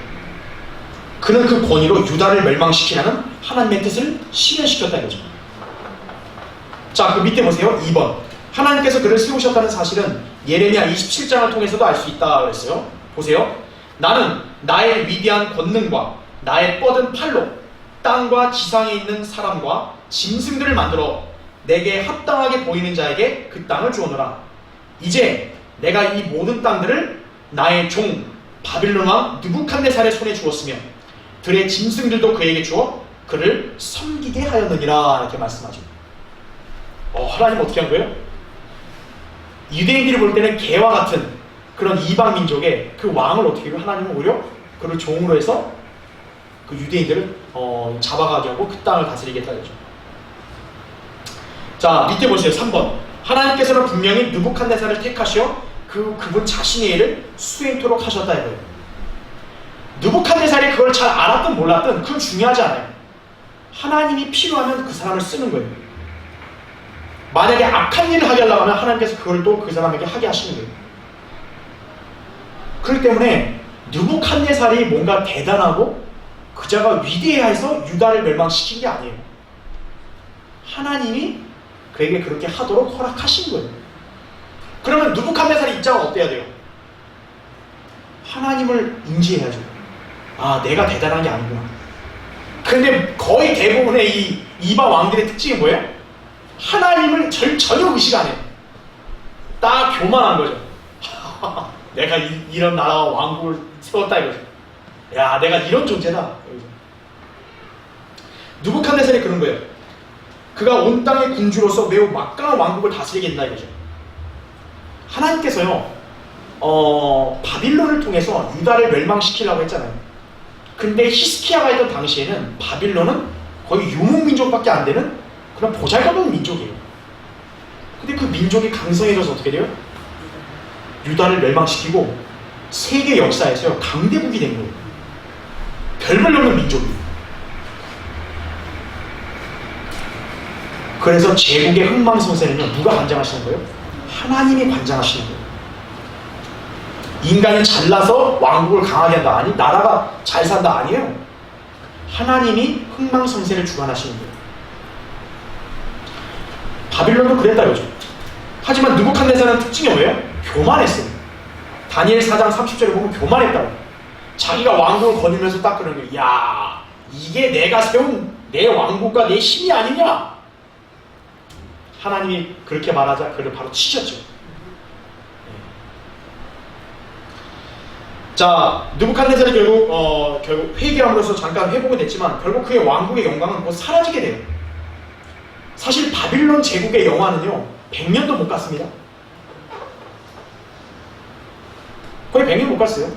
그는 그 권위로 유다를 멸망시키라는 하나님의 뜻을 실현시켰다 이거죠. 자, 그 밑에 보세요. 2번. 하나님께서 그를 세우셨다는 사실은 예레미야 27장을 통해서도 알 수 있다 그랬어요. 보세요. 나는 나의 위대한 권능과 나의 뻗은 팔로 땅과 지상에 있는 사람과 짐승들을 만들어 내게 합당하게 보이는 자에게 그 땅을 주오노라. 이제 내가 이 모든 땅들을 나의 종 바빌론 왕 느부갓네살의 손에 주었으며 들의 짐승들도 그에게 주어 그를 섬기게 하였느니라. 이렇게 말씀하죠. 하나님 어떻게 한 거예요? 유대인들이 볼 때는 개와 같은 그런 이방 민족의 그 왕을 어떻게 해요? 하나님은 오히려 그를 종으로 해서 그 유대인들을 잡아가게 하고 그 땅을 다스리겠다 이거죠. 자, 밑에 보세요. 3번. 하나님께서는 분명히 느부갓네살을 택하시어 그분 자신의 일을 수행토록 하셨다 이거예요. 느부갓네살이 그걸 잘 알았든 몰랐든 그건 중요하지 않아요. 하나님이 필요하면 그 사람을 쓰는 거예요. 만약에 악한 일을 하게 하려고 하면 하나님께서 그걸 또 그 사람에게 하게 하시는 거예요. 그렇기 때문에 느부갓네살이 뭔가 대단하고 그자가 위대해야 해서 유다를 멸망시킨 게 아니에요. 하나님이 그에게 그렇게 하도록 허락하신 거예요. 그러면 느부갓네살의 입장은 어때야 돼요? 하나님을 인지해야죠. 아, 내가 대단한 게 아니구나. 근데 거의 대부분의 이 이방 왕들의 특징이 뭐예요? 하나님을 전혀 의식 안 해요. 딱 교만한 거죠. 내가 이런 나라와 왕국을 세웠다 이거죠. 야, 내가 이런 존재다. 느부갓네살이 그런 거예요. 그가 온 땅의 군주로서 매우 막강한 왕국을 다스리겠다 이거죠. 하나님께서요, 바빌론을 통해서 유다를 멸망시키려고 했잖아요. 근데 히스키야가 있던 당시에는 바빌론은 거의 유목민족밖에 안 되는 그런 보잘것없는 민족이에요. 근데 그 민족이 강성해져서 어떻게 돼요? 유다를 멸망시키고 세계 역사에서요, 강대국이 된 거예요. 별별 없는 민족이. 그래서 제국의 흥망성쇠는요, 누가 관장하시는 거예요? 하나님이 관장하시는 거예요. 인간이 잘나서 왕국을 강하게 한다, 아니 나라가 잘 산다, 아니에요. 하나님이 흥망성쇠를 주관하시는 거예요. 바빌론도 그랬다 이거죠. 하지만 느부갓네살의 특징이 뭐예요? 교만했어요. 다니엘 4장 30절에 보면 교만했다고. 자기가 왕국을 거니면서 딱 그러는 거예요. 야, 이게 내가 세운 내 왕국과 내 힘이 아니냐? 하나님이 그렇게 말하자 그를 바로 치셨죠. 자, 느부갓네살이 결국 회개함으로써 잠깐 회복은 됐지만 결국 그의 왕국의 영광은 곧 사라지게 돼요. 사실 바빌론 제국의 영화는요, 100년도 못 갔습니다. 거의 100년 못 갔어요.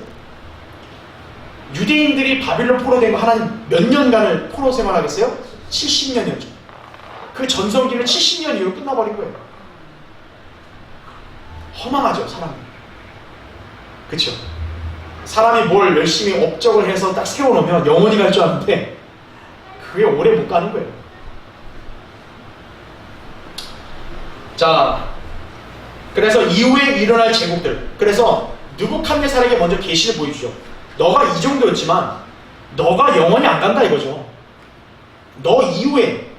유대인들이 바빌론 포로 된 거 하나님 몇 년간을 포로 생활하겠어요? 70년이었죠. 그 전성기는 70년 이후로 끝나버린 거예요. 허망하죠, 사람이. 그쵸? 사람이 뭘 열심히 업적을 해서 딱 세워놓으면 영원히 갈 줄 아는데 그게 오래 못 가는 거예요. 자, 그래서 이후에 일어날 제국들, 그래서 느부갓네살에게 먼저 계시를 보여주죠. 너가 이 정도였지만 너가 영원히 안 간다 이거죠. 너 이후에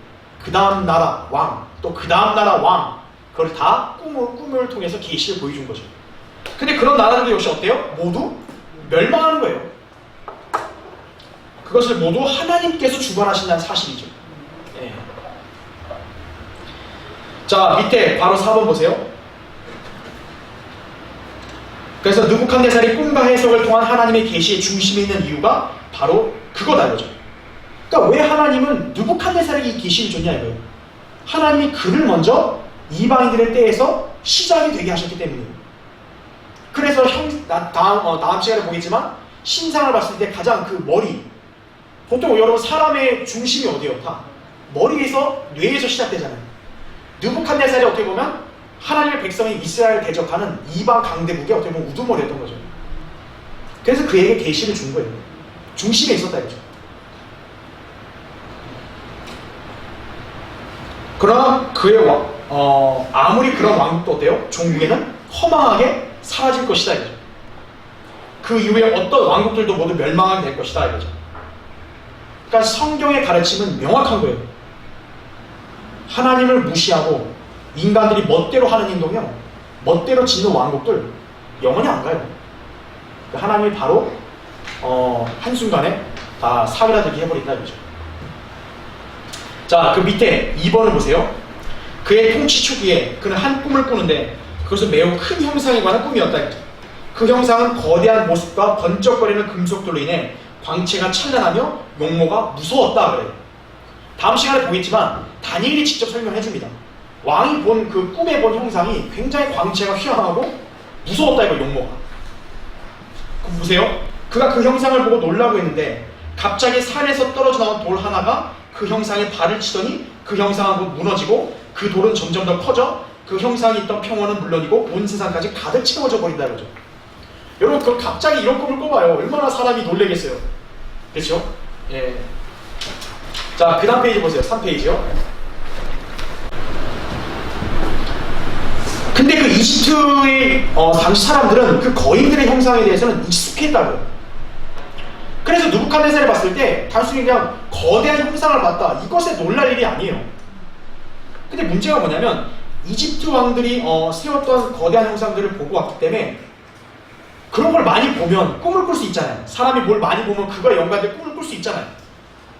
그 다음 나라 왕, 또 그 다음 나라 왕, 그걸 다 꿈을 통해서 계시를 보여준 거죠. 근데 그런 나라들도 역시 어때요? 모두 멸망하는 거예요. 그것을 모두 하나님께서 주관하신다는 사실이죠. 예. 자, 밑에 바로 4번 보세요. 그래서 느부갓네살이 꿈과 해석을 통한 하나님의 계시의 중심에 있는 이유가 바로 그거다 이거죠. 그러니까 왜 하나님은 느부갓네살에게 이 계시를 줬냐 이거예요. 하나님이 그를 먼저 이방인들의 때에서 시작이 되게 하셨기 때문이에요. 그래서 다음 시간에 보겠지만 신상을 봤을 때 가장 그 머리, 보통 여러분 사람의 중심이 어디예요? 다 머리에서 뇌에서 시작되잖아요. 느부갓네살이 어떻게 보면 하나님의 백성이 이스라엘을 대적하는 이방 강대국의 어떻게 보면 우두머리였던 거죠. 그래서 그에게 계시를 준 거예요. 중심에 있었다 이거죠. 그러나 그의 아무리 그런 왕국도 어때요? 종국에는 허망하게 사라질 것이다 이거죠. 그 이후에 어떤 왕국들도 모두 멸망하게 될 것이다 이거죠. 그러니까 성경의 가르침은 명확한 거예요. 하나님을 무시하고 인간들이 멋대로 하는 행동이요, 멋대로 짓는 왕국들 영원히 안 가요. 하나님이 바로 한순간에 다 사그라들게 해버린다 이거죠. 자, 그 밑에 2번을 보세요. 그의 통치 초기에 그는 한 꿈을 꾸는데 그것은 매우 큰 형상에 관한 꿈이었다. 그 형상은 거대한 모습과 번쩍거리는 금속들로 인해 광채가 찬란하며 용모가 무서웠다 그래요. 다음 시간에 보겠지만 다니엘이 직접 설명해 줍니다. 왕이 본 그 꿈에 본 형상이 굉장히 광채가 휘황하고 무서웠다 이거 용모가. 그럼 보세요. 그가 그 형상을 보고 놀라고 했는데 갑자기 산에서 떨어져 나온 돌 하나가 그 형상에 발을 치더니 그 형상은 무너지고 그 돌은 점점 더 커져 그 형상이 있던 평원은 물론이고 온 세상까지 가득 채워져 버린다 이거죠. 여러분 그럼 갑자기 이런 꿈을 꿔봐요. 얼마나 사람이 놀라겠어요. 그렇죠? 예. 자, 그 다음 페이지 보세요. 3페이지요. 근데 그 이집트의 당시 사람들은 그 거인들의 형상에 대해서는 익숙했다고요. 그래서 느부갓네살을 봤을 때 단순히 그냥 거대한 형상을 봤다, 이것에 놀랄 일이 아니에요. 근데 문제가 뭐냐면 이집트 왕들이 세웠던 거대한 형상들을 보고 왔기 때문에 그런 걸 많이 보면 꿈을 꿀 수 있잖아요. 사람이 뭘 많이 보면 그거에 연관된 꿈을 꿀 수 있잖아요.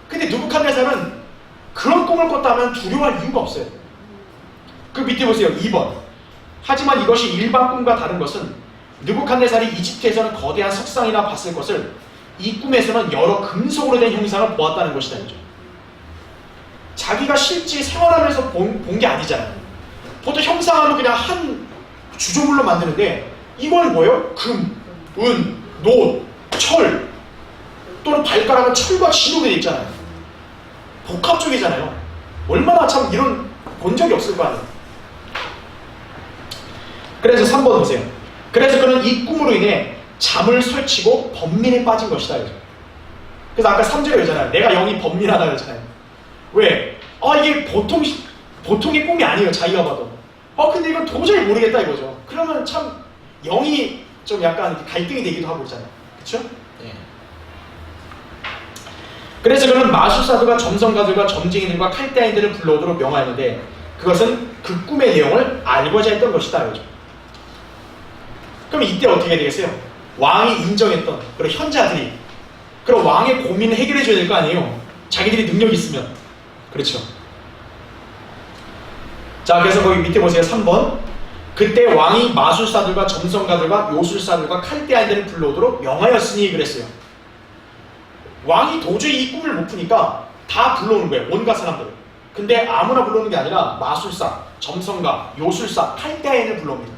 근데 느부갓네살은 그런 꿈을 꿨다면 두려워할 이유가 없어요. 그 밑에 보세요. 2번. 하지만 이것이 일반 꿈과 다른 것은 느부갓네살이 이집트에서는 거대한 석상이나 봤을 것을 이 꿈에서는 여러 금속으로 된 형상을 보았다는 것이다. 자기가 실제 생활하면서 본 게 아니잖아요. 보통 형상하면 그냥 한 주조물로 만드는데 이건 뭐예요? 금, 은, 노, 철, 또는 발가락은 철과 진으로 되어 있잖아요. 복합적이잖아요. 얼마나 참 이런 본 적이 없을 거 아니에요. 그래서 3번 보세요. 그래서 그는 이 꿈으로 인해 잠을 설치고 번민에 빠진 것이다. 그래서 아까 3절에 그러잖아요. 내가 영이 번민하다 그러잖아요. 왜? 이게 보통의 꿈이 아니에요. 자기가 봐도. 근데 이건 도저히 모르겠다 이거죠. 그러면 참 영이 좀 약간 갈등이 되기도 하고 있잖아요. 그쵸? 예. 그래서 그는 마술사들과 점성가들과 점쟁이들과 칼대아인들을 불러오도록 명하였는데 그것은 그 꿈의 내용을 알고자 했던 것이다 이거죠. 그럼 이때 어떻게 되겠어요? 왕이 인정했던 그런 현자들이 그럼 왕의 고민을 해결해 줘야 될 거 아니에요. 자기들이 능력이 있으면. 그렇죠. 자, 그래서 거기 밑에 보세요. 3번. 그때 왕이 마술사들과 점성가들과 요술사들과 칼대아인들을 불러오도록 명하였으니 그랬어요. 왕이 도저히 이 꿈을 못 푸니까 다 불러오는 거예요. 온갖 사람들을. 근데 아무나 불러오는 게 아니라 마술사, 점성가, 요술사, 칼대아인을 불러옵니다.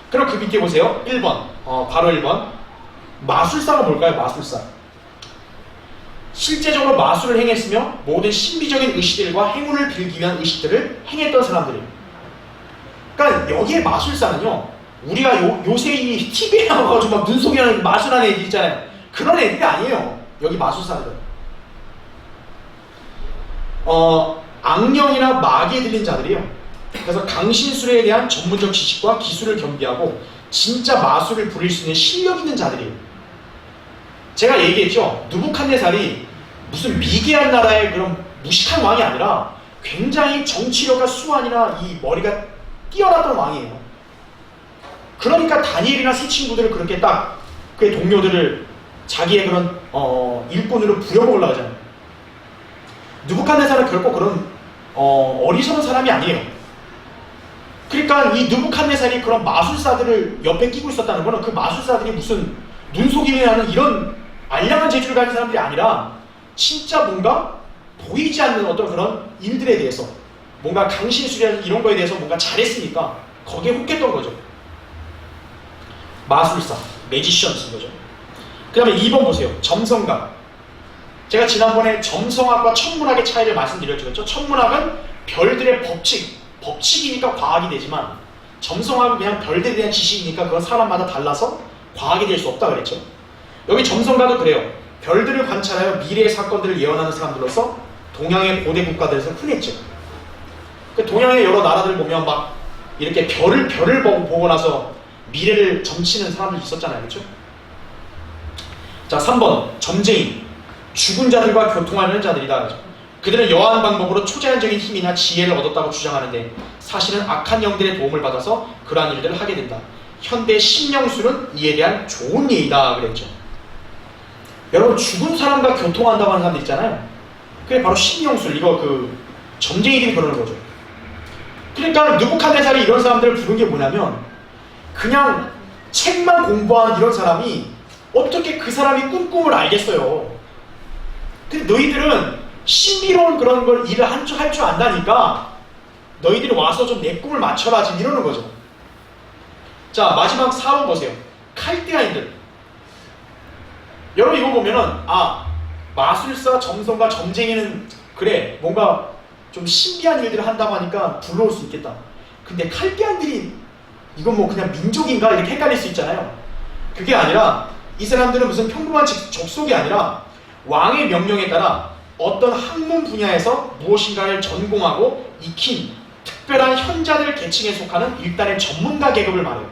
그럼 그 밑에 보세요. 1번. 바로 1번. 마술사가 뭘까요? 마술사. 실제적으로 마술을 행했으며 모든 신비적인 의식들과 행운을 빌기 위한 의식들을 행했던 사람들이에요. 그러니까 여기에 마술사는요, 우리가 요새 이 TV에 나와가지고 막 눈속이라는 마술하는 애들 있잖아요. 그런 애들이 아니에요. 여기 마술사들은. 악령이나 마귀에 들린 자들이에요. 그래서 강신술에 대한 전문적 지식과 기술을 겸비하고 진짜 마술을 부릴 수 있는 실력 있는 자들이에요. 제가 얘기했죠. 느부갓네살이 무슨 미개한 나라의 그런 무식한 왕이 아니라 굉장히 정치력과 수완이나 이 머리가 뛰어났던 왕이에요. 그러니까 다니엘이나 세 친구들을 그렇게 딱 그의 동료들을 자기의 그런 일꾼으로 부려먹으려고 하잖아요. 느부갓네살은 결코 그런 어리석은 사람이 아니에요. 그러니까 이 느부갓네살이 그런 마술사들을 옆에 끼고 있었다는 거는 그 마술사들이 무슨 눈속임이라는 이런 알량한 재주를 가진 사람들이 아니라 진짜 뭔가 보이지 않는 어떤 그런 일들에 대해서 뭔가 강신술이라는 이런 거에 대해서 뭔가 잘했으니까 거기에 혹했던 거죠. 마술사, 매지션스인 거죠. 그 다음에 2번 보세요. 점성각. 제가 지난번에 점성학과 천문학의 차이를 말씀드렸죠. 천문학은 별들의 법칙이니까 과학이 되지만 점성학은 그냥 별들에 대한 지식이니까 그건 사람마다 달라서 과학이 될 수 없다 그랬죠. 여기 점성가도 그래요. 별들을 관찰하여 미래의 사건들을 예언하는 사람들로서 동양의 고대 국가들에서 흔했죠. 그 동양의 여러 나라들 보면 막 이렇게 별을 보고 나서 미래를 점치는 사람들이 있었잖아요. 그렇죠? 자, 3번 점쟁이. 죽은 자들과 교통하는 자들이다. 그들은 여호와의 방법으로 초자연적인 힘이나 지혜를 얻었다고 주장하는데 사실은 악한 영들의 도움을 받아서 그러한 일들을 하게 된다. 현대 신령술은 이에 대한 좋은 예이다 그랬죠. 여러분, 죽은 사람과 교통한다고 하는 사람들 있잖아요. 그게 바로 신령술, 이거 그 점쟁이들이 그러는 거죠. 그러니까 느부갓네살이 이런 사람들을 부른 게 뭐냐면 그냥 책만 공부한 이런 사람이 어떻게 그 사람이 꿈을 알겠어요. 근데 너희들은 신비로운 그런 걸 일을 할 줄 안다니까 너희들이 와서 좀 내 꿈을 맞춰라 지금 이러는 거죠. 자, 마지막 4번 보세요. 칼데아인들. 여러분 이거 보면은 마술사, 점성가, 점쟁이는 그래 뭔가 좀 신비한 일들을 한다고 하니까 불러올 수 있겠다. 근데 칼데아인들이 이건 뭐 그냥 민족인가 이렇게 헷갈릴 수 있잖아요. 그게 아니라 이 사람들은 무슨 평범한 족속이 아니라 왕의 명령에 따라 어떤 학문 분야에서 무엇인가를 전공하고 익힌 특별한 현자들 계층에 속하는 일단의 전문가 계급을 말해요.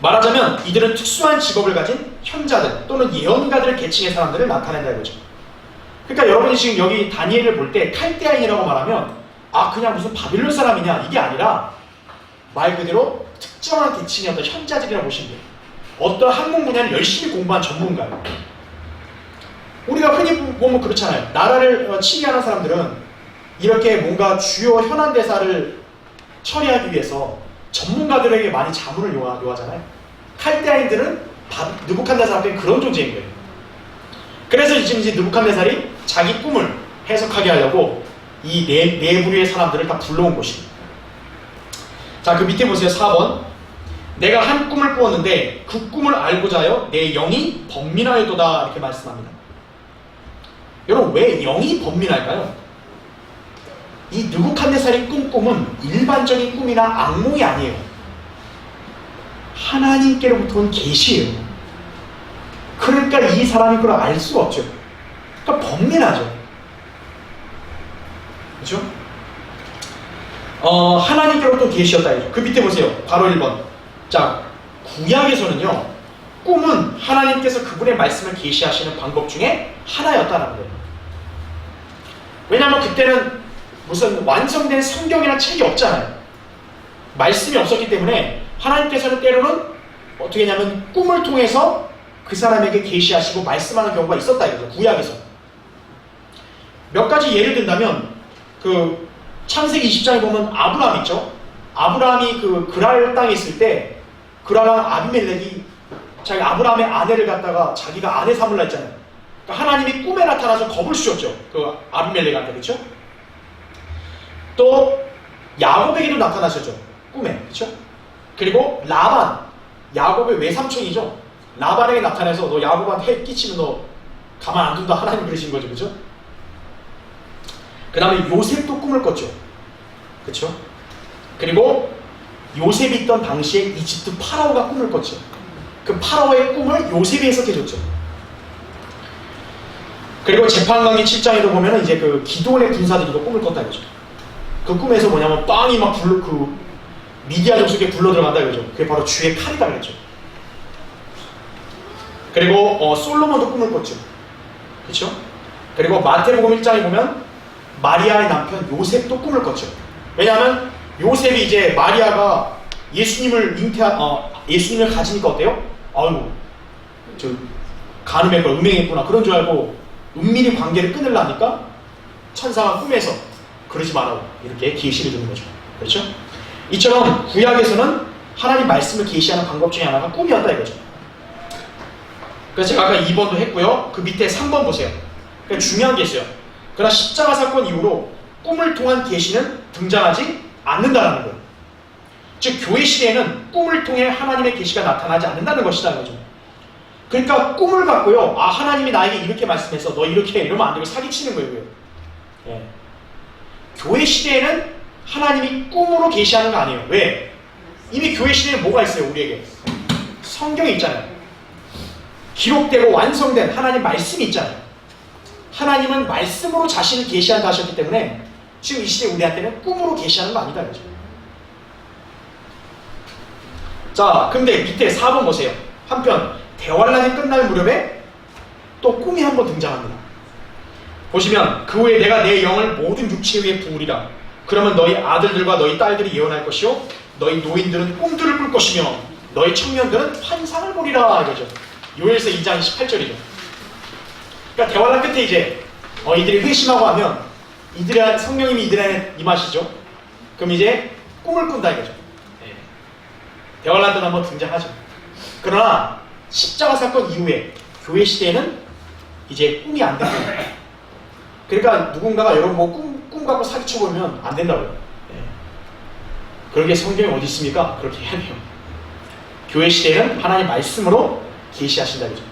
말하자면 이들은 특수한 직업을 가진 현자들 또는 예언가들 계층의 사람들을 나타낸다 이거죠. 그러니까 여러분이 지금 여기 다니엘을 볼 때 칼데아인이라고 말하면 그냥 무슨 바빌론 사람이냐 이게 아니라 말 그대로 특정한 계층의 어떤 현자들이라고 보시면 돼요. 어떤 학문 분야를 열심히 공부한 전문가예요. 우리가 흔히 보면 그렇잖아요. 나라를 치리하는 사람들은 이렇게 뭔가 주요 현안 대사를 처리하기 위해서 전문가들에게 많이 자문을 요하잖아요. 칼데아인들은 느부갓네살 앞에 그런 존재인 거예요. 그래서 지금 이제 느부갓네살이 자기 꿈을 해석하게 하려고 이 네 부류의 사람들을 다 불러온 것입니다. 자, 그 밑에 보세요. 4번. 내가 한 꿈을 꾸었는데 그 꿈을 알고자 하여 내 영이 번민하였도다 이렇게 말씀합니다. 여러분, 왜 영이 번민할까요? 이 느부갓네살이 꾼 꿈은 일반적인 꿈이나 악몽이 아니에요. 하나님께로부터 온 계시예요. 그러니까 이 사람이 그걸 알 수가 없죠. 그러니까 번민하죠. 그렇죠? 하나님께로부터 계시였다. 그 밑에 보세요. 바로 1번. 자, 구약에서는요, 꿈은 하나님께서 그분의 말씀을 계시하시는 방법 중에 하나였다는 거예요. 왜냐하면 그때는 무슨 완성된 성경이나 책이 없잖아요. 말씀이 없었기 때문에 하나님께서는 때로는 어떻게 했냐면 꿈을 통해서 그 사람에게 계시하시고 말씀하는 경우가 있었다 이거죠. 구약에서. 몇 가지 예를 든다면 그 창세기 20장에 보면 아브라함 있죠. 아브라함이 그 그랄 땅에 있을 때 그랄랑 아비멜렉이 자기 아브라함의 아내를 갖다가 자기가 아내 삼으려 했잖아요. 그러니까 하나님이 꿈에 나타나서 겁을 주셨죠. 그 아비멜렉한테. 그렇죠? 또 야곱에게도 나타나셨죠. 꿈에. 그렇죠? 그리고 라반, 야곱의 외삼촌이죠. 라반에게 나타나서 너 야곱한테 해 끼치면 너 가만 안 둔다 하나님 그러신 거죠. 그죠? 그 다음에 요셉도 꿈을 꿨죠. 그쵸? 그리고 요셉이 있던 당시에 이집트 파라오가 꿈을 꿨죠. 그 파라오의 꿈을 요셉이 해석해줬죠. 그리고 재판강기 7장에도 보면은 이제 그 기드온의 군사들도 꿈을 꿨다 이거죠. 그 꿈에서 뭐냐면 빵이 막 미디아 족속에 굴러 들어간다 이거죠. 그게 바로 주의 칼이다 그랬죠. 그리고 솔로몬도 꿈을 꿨죠. 그렇죠? 그리고 마태복음 1장에 보면 마리아의 남편 요셉도 꿈을 꿨죠. 왜냐하면 요셉이 이제 마리아가 예수님을 예수님을 가지니까 어때요? 아유, 저 간음했구나, 음행했구나 그런 줄 알고 은밀히 관계를 끊으려니까 천사가 꿈에서 그러지 말라고 이렇게 계시를 주는 거죠. 그렇죠? 이처럼 구약에서는 하나님 말씀을 계시하는 방법 중에 하나가 꿈이었다 이거죠. 그래서 제가 아까 2번도 했고요. 그 밑에 3번 보세요. 그러니까 중요한 게 있어요. 그러나 십자가 사건 이후로 꿈을 통한 계시는 등장하지 않는다는 거예요. 즉 교회 시대에는 꿈을 통해 하나님의 계시가 나타나지 않는다는 것이다 거죠. 그러니까 꿈을 갖고요. 아 하나님이 나에게 이렇게 말씀해서 너 이렇게 해. 이러면 안 되고 사기치는 거예요. 예. 교회 시대에는 하나님이 꿈으로 계시하는 거 아니에요. 왜? 이미 교회 시대에는 뭐가 있어요 우리에게? 성경이 있잖아요. 기록되고 완성된 하나님 말씀이 있잖아요. 하나님은 말씀으로 자신을 계시한다 하셨기 때문에 지금 이 시대 우리한테는 꿈으로 계시하는 거 아니다 그죠? 자, 근데 밑에 4번 보세요. 한편 대환란이 끝날 무렵에 또 꿈이 한번 등장합니다. 보시면 그 후에 내가 내 영을 모든 육체 위에 부으리라. 그러면 너희 아들들과 너희 딸들이 예언할 것이요 너희 노인들은 꿈들을 꿀 것이며 너희 청년들은 환상을 보리라 이거죠. 요엘서 2장 28절이죠. 그러니까 대환란 끝에 이제 이들이 회심하고 하면 성령님이 이들에게 임하시죠. 그럼 이제 꿈을 꾼다 이거죠. 네. 대환란 때는 한번 등장하죠. 그러나 십자가 사건 이후에 교회 시대에는 이제 꿈이 안 된다. 그러니까 누군가가 여러분 뭐 꿈 갖고 사기쳐보면 안 된다고요. 네. 그런 게 성경에 어디 있습니까? 그렇게 해야 돼요. 교회 시대에는 하나님 말씀으로 계시하신다 그죠.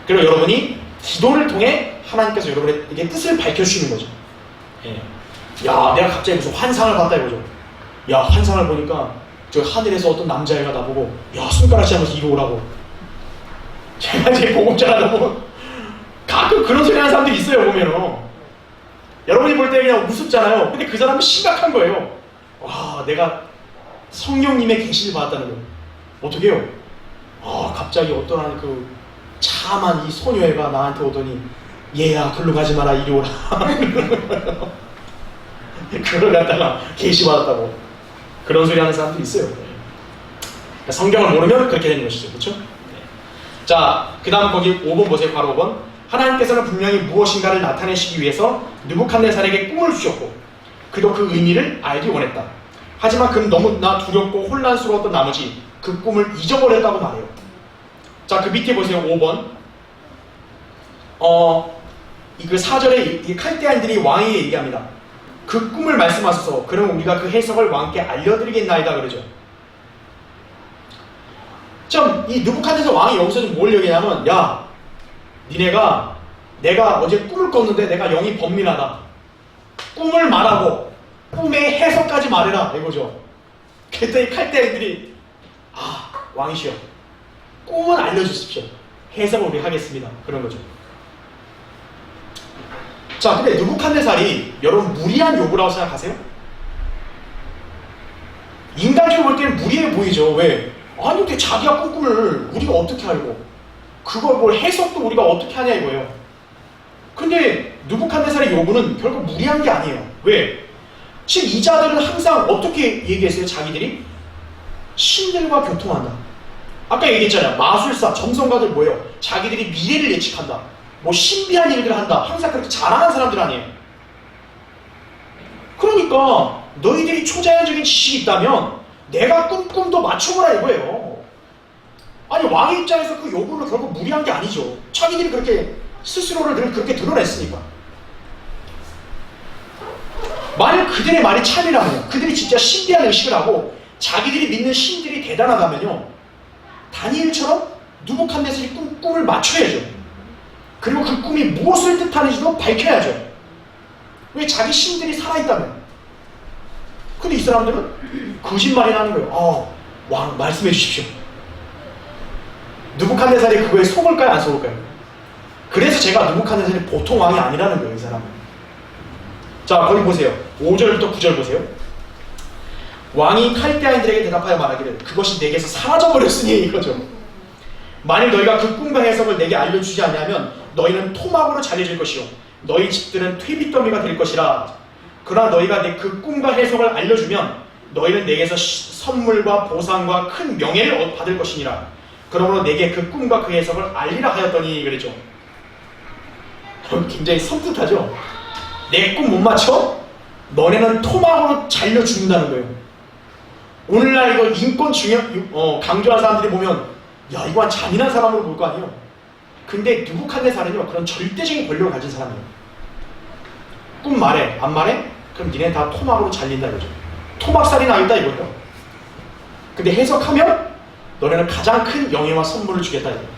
그리고 여러분이 기도를 통해 하나님께서 여러분에게 뜻을 밝혀주시는 거죠. 예. 야 내가 갑자기 무슨 환상을 봤다 이거죠. 야 환상을 보니까 저 하늘에서 어떤 남자애가 나보고 야 손가락질 하면서 이리 오라고. 제가 이제 복음 전하다 보면 가끔 그런 소리 하는 사람들이 있어요 보면은. 여러분이 볼 때 그냥 우습잖아요. 근데 그 사람은 심각한 거예요. 와 내가 성령님의 계시를 받았다는 거예요. 어떻게 해요? 갑자기 어떠한 그 참한 이 소녀애가 나한테 오더니 얘야 글로 가지 마라 이리 오라. 그걸 갖다가 계시받았다고 그런 소리 하는 사람들이 있어요. 그러니까 성경을 모르면 그렇게 되는 것이죠. 그렇죠? 자, 그 다음 거기 5번 보세요. 바로 5번. 하나님께서는 분명히 무엇인가를 나타내시기 위해서 느부갓네살에게 꿈을 주셨고 그도 그 의미를 알기 원했다. 하지만 그는 너무나 두렵고 혼란스러웠던 나머지 그 꿈을 잊어버렸다고 말해요. 자, 그 밑에 보세요. 5번. 그 4절에 이 칼데아인들이 왕에게 얘기합니다. 그 꿈을 말씀하셔서 그럼 우리가 그 해석을 왕께 알려드리겠나이다 그러죠. 이 느부갓네살 왕이 여기서 좀 뭘 얘기하냐면 야 니네가 내가 어제 꿈을 꿨는데 내가 영이 번민하다. 꿈을 말하고 꿈의 해석까지 말해라 이거죠. 그랬더니 칼데아인들이 왕이시여 꿈은 알려주십시오. 해석을 우리 하겠습니다. 그런 거죠. 자, 근데 느부갓네살이 여러분 무리한 요구라고 생각하세요? 인간적으로 볼 때는 무리해 보이죠. 왜? 아니 근데 자기가 꾼 꿈을 우리가 어떻게 알고 그걸 뭘 해석도 우리가 어떻게 하냐 이거예요. 근데 느부갓네살의 요구는 결국 무리한 게 아니에요. 왜? 지금 이 자들은 항상 어떻게 얘기했어요? 자기들이 신들과 교통한다. 아까 얘기했잖아요. 마술사, 점성가들 뭐예요? 자기들이 미래를 예측한다. 뭐 신비한 일들을 한다. 항상 그렇게 자랑하는 사람들 아니에요. 그러니까 너희들이 초자연적인 지식이 있다면 내가 꾼 꿈도 맞춰보라 이거예요. 아니 왕의 입장에서 그 요구를 결국 무리한 게 아니죠. 자기들이 그렇게 스스로를 늘 그렇게 드러냈으니까. 만약 그들의 말이 참이라면요, 그들이 진짜 신비한 의식을 하고 자기들이 믿는 신들이 대단하다면요, 다니엘처럼 느부갓네살이 꿈을 맞춰야죠. 그리고 그 꿈이 무엇을 뜻하는지도 밝혀야죠. 왜? 자기 신들이 살아있다면. 근데 이 사람들은 거짓말이나 하는 거예요. 왕 말씀해 주십시오. 느부갓네살이 그거에 속을까요? 안 속을까요? 그래서 제가 느부갓네살이 보통 왕이 아니라는 거예요. 이 사람은. 자, 거기 보세요. 5절부터 9절 보세요. 왕이 칼데아인들에게 대답하여 말하기를 그것이 내게서 사라져버렸으니 이거죠. 만일 너희가 그 꿈과 해석을 내게 알려주지 않으면 너희는 토막으로 잘려질 것이요 너희 집들은 퇴비더미가 될 것이라. 그러나 너희가 내 그 꿈과 해석을 알려주면 너희는 내게서 선물과 보상과 큰 명예를 받을 것이니라. 그러므로 내게 그 꿈과 그 해석을 알리라 하였더니 그랬죠. 굉장히 섬뜩하죠. 내 꿈 못 맞춰? 너네는 토막으로 잘려 죽는다는 거예요. 오늘날 이거 인권 강조한 사람들이 보면 야 이거 잔인한 사람으로 볼 거 아니에요. 근데 느부갓네살은요 그런 절대적인 권력을 가진 사람이에요. 꿈 말해 안 말해? 그럼 니네 다 토막으로 잘린다 이거죠. 토막살이 나겠다 이거예요. 근데 해석하면 너네는 가장 큰 영예와 선물을 주겠다 이거예요.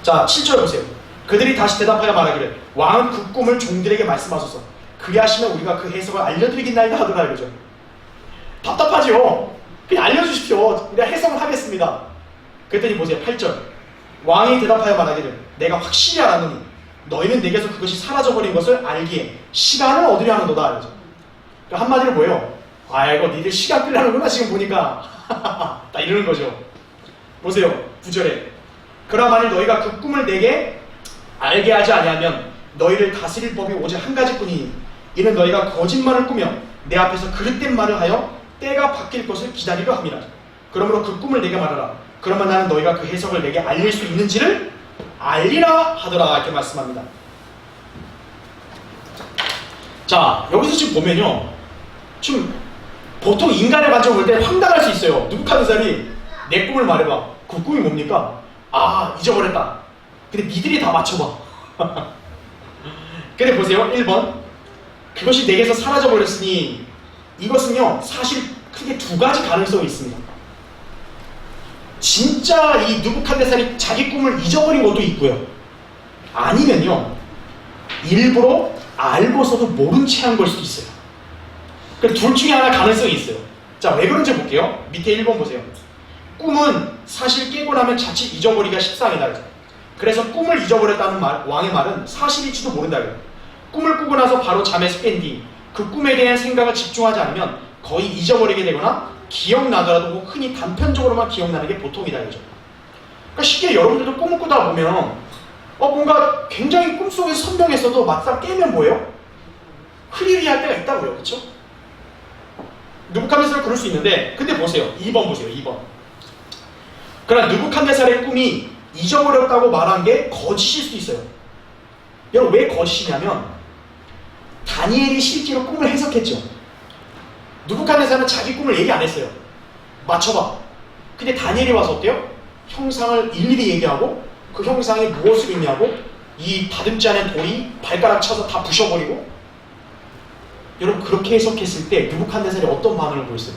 자 7절 보세요. 그들이 다시 대답하여 말하기를 왕은 그 꿈을 종들에게 말씀하소서. 그리하시면 우리가 그 해석을 알려드리겠나이다 하더라 이거죠. 답답하죠. 그냥 알려주십시오. 우리가 해석을 하겠습니다. 그랬더니 보세요. 8절. 왕이 대답하여 말하기를 내가 확실히 알았느니 너희는 내게서 그것이 사라져버린 것을 알기에 시간을 얻으려 하는도다. 그러니까 한마디로 뭐예요? 아이고 니들 시간 끌려는구나 지금 보니까. 딱 이러는 거죠. 보세요. 9절에 그러나 만일 너희가 그 꿈을 내게 알게 하지 아니하면 너희를 다스릴 법이 오직 한 가지뿐이니 이는 너희가 거짓말을 꾸며 내 앞에서 그릇된 말을 하여 때가 바뀔 것을 기다리려 함이라. 그러므로 그 꿈을 내게 말하라. 그러면 나는 너희가 그 해석을 내게 알릴 수 있는지를 알리라 하더라. 이렇게 말씀합니다. 자 여기서 지금 보면요 좀 보통 인간의 관점을 볼 때 황당할 수 있어요. 느부갓네살이 내 꿈을 말해봐. 그 꿈이 뭡니까? 아 잊어버렸다. 근데 니들이 다 맞춰봐. 근데 보세요. 1번 그것이 내게서 사라져버렸으니 이것은요 사실 크게 두 가지 가능성이 있습니다. 진짜 이 느부갓네살이 자기 꿈을 잊어버린 것도 있고요. 아니면요 일부러 알고서도 모른 채 한 걸 수도 있어요. 그러니까 둘 중에 하나 가능성이 있어요. 자 왜 그런지 볼게요. 밑에 1번 보세요. 꿈은 사실 깨고 나면 자칫 잊어버리기가 십상이다. 그래서 꿈을 잊어버렸다는 왕의 말은 사실일지도 모른다. 꿈을 꾸고 나서 바로 잠에 깬 뒤 그 꿈에 대한 생각을 집중하지 않으면 거의 잊어버리게 되거나 기억나더라도 흔히 단편적으로만 기억나는 게 보통이다. 그죠? 그러니까 쉽게 여러분들도 꿈을 꾸다 보면 뭔가 굉장히 꿈속에 선명했어도 막상 깨면 뭐예요? 흐리리할 때가 있다고요. 그렇죠? 느부갓네살은 그럴 수 있는데 근데 보세요. 2번 보세요. 2번. 그러나 느부갓네살의 꿈이 잊어버렸다고 말한 게 거짓일 수도 있어요. 여러분 왜 거짓이냐면 다니엘이 실제로 꿈을 해석했죠. 느부갓네살은 자기 꿈을 얘기 안 했어요. 맞춰봐. 근데 다니엘이 와서 어때요? 형상을 일일이 얘기하고 그 형상이 무엇을 의미하고 이 다듬지 않은 돌이 발가락 쳐서 다 부셔버리고. 여러분 그렇게 해석했을 때 느부갓네살이 어떤 반응을 보였어요?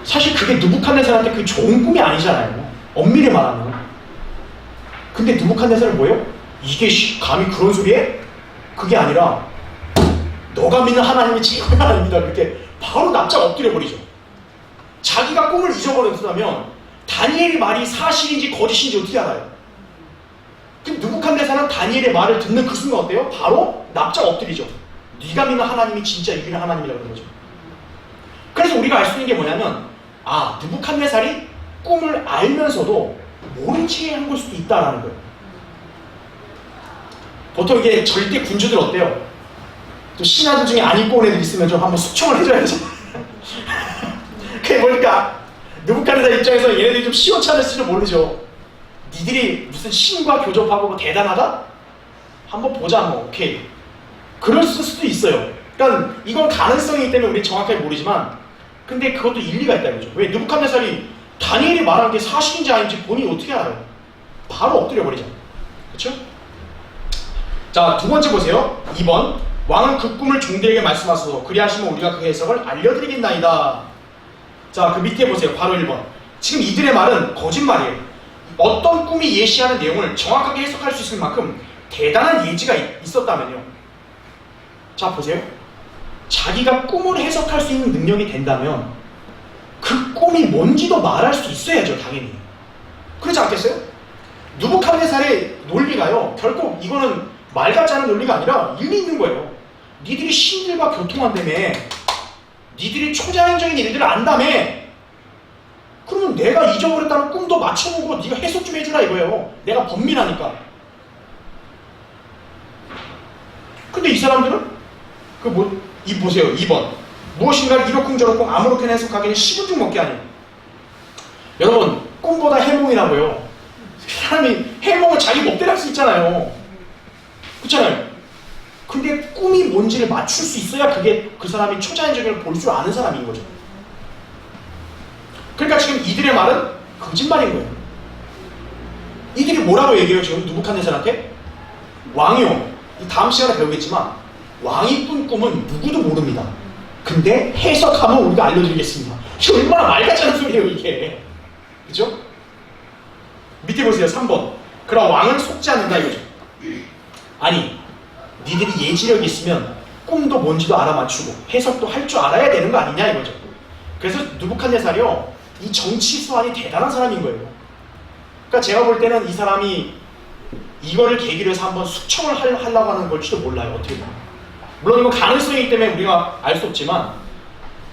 사실 그게 느부갓네살한테 그 좋은 꿈이 아니잖아요. 엄밀히 말하면. 근데 느부갓네살은 뭐예요? 이게 감히 그런 소리에? 그게 아니라 너가 믿는 하나님이 최고의 하나님이다. 그렇게 바로 납작 엎드려버리죠. 자기가 꿈을 잊어버렸다면 다니엘의 말이 사실인지 거짓인지 어떻게 알아요? 그 느부갓네살은 다니엘의 말을 듣는 그 순간 어때요? 바로 납작 엎드리죠. 네가 믿는 하나님이 진짜 유일한 하나님이라고 그런 거죠. 그래서 우리가 알 수 있는 게 뭐냐면 느부갓네살이 꿈을 알면서도 모른 채 한 걸 수도 있다라는 거예요. 보통 이게 절대 군주들 어때요? 또 신하들 중에 안 입고 온 애들 있으면 좀 한번 숙청을 해줘야지. 그게 뭘까? 느부갓네살 입장에서 얘네들이 좀 시원찮을지도 모르죠. 니들이 무슨 신과 교접하고 뭐 대단하다? 한번 보자 뭐 오케이. 그럴 수도 있어요. 그러니까 이건 가능성이기 때문에 우리 정확하게 모르지만 근데 그것도 일리가 있다 이거죠. 왜? 느부갓네살이 다니엘이 말한 게 사실인지 아닌지 본인이 어떻게 알아요? 바로 엎드려버리죠. 그렇죠? 자, 두 번째 보세요. 2번. 왕은 그 꿈을 종들에게 말씀하소서. 그리하시면 우리가 그 해석을 알려드리겠나이다. 자, 그 밑에 보세요. 바로 1번. 지금 이들의 말은 거짓말이에요. 어떤 꿈이 예시하는 내용을 정확하게 해석할 수 있을 만큼 대단한 예지가 있었다면요. 자, 보세요. 자기가 꿈을 해석할 수 있는 능력이 된다면 그 꿈이 뭔지도 말할 수 있어야죠, 당연히. 그렇지 않겠어요? 느부갓네살의 논리가요, 결코 이거는 말 같지 않은 논리가 아니라 일리 있는 거예요. 니들이 신들과 교통한다며, 니들이 초자연적인 일들을 안다며, 그러면 내가 잊어버렸다는 꿈도 맞춰보고 네가 해석 좀 해주라 이거예요. 내가 번민하니까. 근데 이 사람들은 이 보세요. 2번. 무엇인가를 이러쿵저러쿵 아무렇게나 해석하기는 식은 죽 먹게 하니. 여러분, 꿈보다 해몽이라고요. 사람이 해몽을 자기 멋대로 할 수 있잖아요. 그렇잖아요. 근데 꿈이 뭔지를 맞출 수 있어야 그게 그 사람이 초자연적인 걸 볼 줄 아는 사람인 거죠. 그러니까 지금 이들의 말은 거짓말인 거예요. 이들이 뭐라고 얘기해요, 지금 느부갓네살한테? 왕이요. 이 다음 시간에 배우겠지만 왕이 꾼 꿈은 누구도 모릅니다. 근데 해석하면 우리가 알려드리겠습니다. 이게 얼마나 말 같지 않은 소리예요, 이게. 그죠? 밑에 보세요. 3번. 그럼 왕은 속지 않는다 이거죠. 아니, 니들이 예지력이 있으면 꿈도 뭔지도 알아맞추고 해석도 할 줄 알아야 되는 거 아니냐 이거죠. 그래서 느부갓네살이요, 이 정치 수완이 대단한 사람인 거예요. 그러니까 제가 볼 때는 이 사람이 이거를 계기로 해서 한번 숙청을 하려고 하는 걸지도 몰라요. 어떻게 보면. 물론 이건 가능성이기 때문에 우리가 알 수 없지만,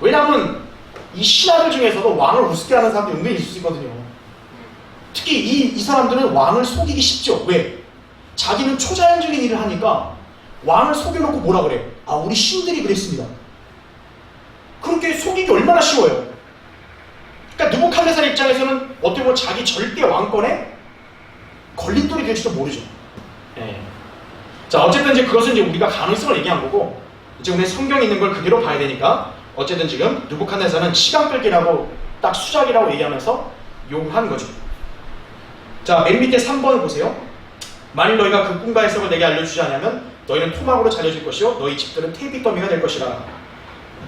왜냐하면 이 신하들 중에서도 왕을 우습게 하는 사람들이 은근히 있을 수 있거든요. 특히 이 사람들은 왕을 속이기 쉽죠. 왜? 자기는 초자연적인 일을 하니까 왕을 속여놓고 뭐라 그래? 아, 우리 신들이 그랬습니다. 그렇게 속이기 얼마나 쉬워요. 그러니까 느부갓네살 입장에서는 어떻게 보면 자기 절대 왕권에 걸림돌이 될지도 모르죠. 예. 자, 어쨌든 이제 그것은 이제 우리가 가능성을 얘기한 거고, 이제 오늘 성경에 있는 걸 그대로 봐야 되니까, 어쨌든 지금 느부갓네살은 시간 끌기라고 딱 수작이라고 얘기하면서 요구한 거죠. 자, 맨 밑에 3번을 보세요. 만일 너희가 그 꿈과 해석을 내게 알려주지 않으면 너희는 토막으로 잘려질 것이요 너희 집들은 퇴비더미가 될 것이라.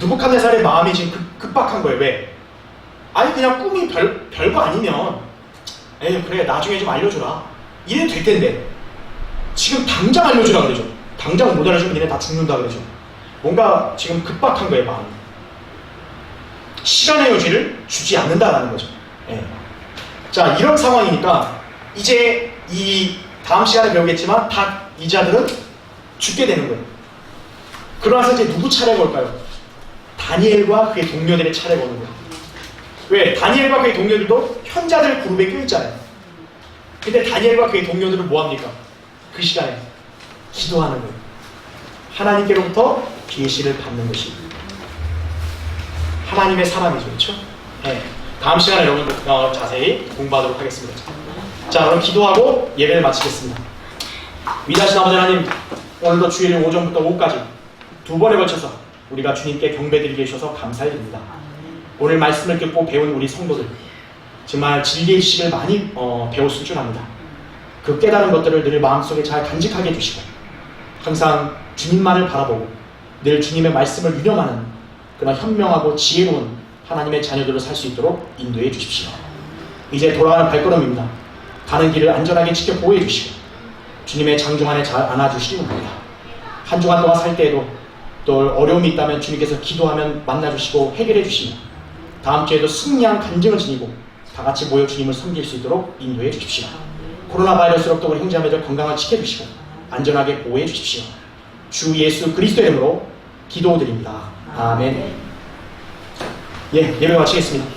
느부갓네살의 마음이 지금 급박한 거예요. 왜? 아니, 그냥 꿈이 별거 아니면 에이, 그래, 나중에 좀 알려줘라 이래도 될 텐데 지금 당장 알려주라 그러죠. 당장 못 알려주면 얘네 다 죽는다 그러죠. 뭔가 지금 급박한 거예요, 마음이. 시간의 여지를 주지 않는다라는 거죠. 예. 자, 이런 상황이니까 이제 이 다음 시간에 배우겠지만 다 이 자들은 죽게 되는 거예요. 그러나서 이제 누구 차례가 올까요? 다니엘과 그의 동료들의 차례가 오는 거예요. 왜? 다니엘과 그의 동료들도 현자들 그룹에 껴있잖아요. 근데 다니엘과 그의 동료들은 뭐합니까? 그 시간에 기도하는 거예요. 하나님께로부터 계시를 받는 것이 하나님의 사람이죠. 그렇죠? 네. 다음 시간에 여러분들 자세히 공부하도록 하겠습니다. 자, 그럼 기도하고 예배를 마치겠습니다. 위대하신 아버지 하나님, 오늘도 주일을 오전부터 오후까지 두 번에 걸쳐서 우리가 주님께 경배드리게 해주셔서 감사드립니다. 오늘 말씀을 듣고 배운 우리 성도들 정말 진리의 지식을 많이 배웠을 줄 압니다. 그 깨달은 것들을 늘 마음속에 잘 간직하게 해주시고 항상 주님만을 바라보고 늘 주님의 말씀을 유념하는 그런 현명하고 지혜로운 하나님의 자녀들로 살 수 있도록 인도해 주십시오. 이제 돌아가는 발걸음입니다. 가는 길을 안전하게 지켜 보호해 주시고 주님의 장중 안에 잘 안아주시기 원합니다. 한 주간 동안 살 때에도 또 어려움이 있다면 주님께서 기도하면 만나주시고 해결해 주시며 다음 주에도 승리한 간증을 지니고 다 같이 모여 주님을 섬길 수 있도록 인도해 주십시오. 코로나 바이러스로부터 우리 형제자매들 건강을 지켜주시고 안전하게 보호해 주십시오. 주 예수 그리스도의 이름으로 기도드립니다. 아멘. 예, 예배 마치겠습니다.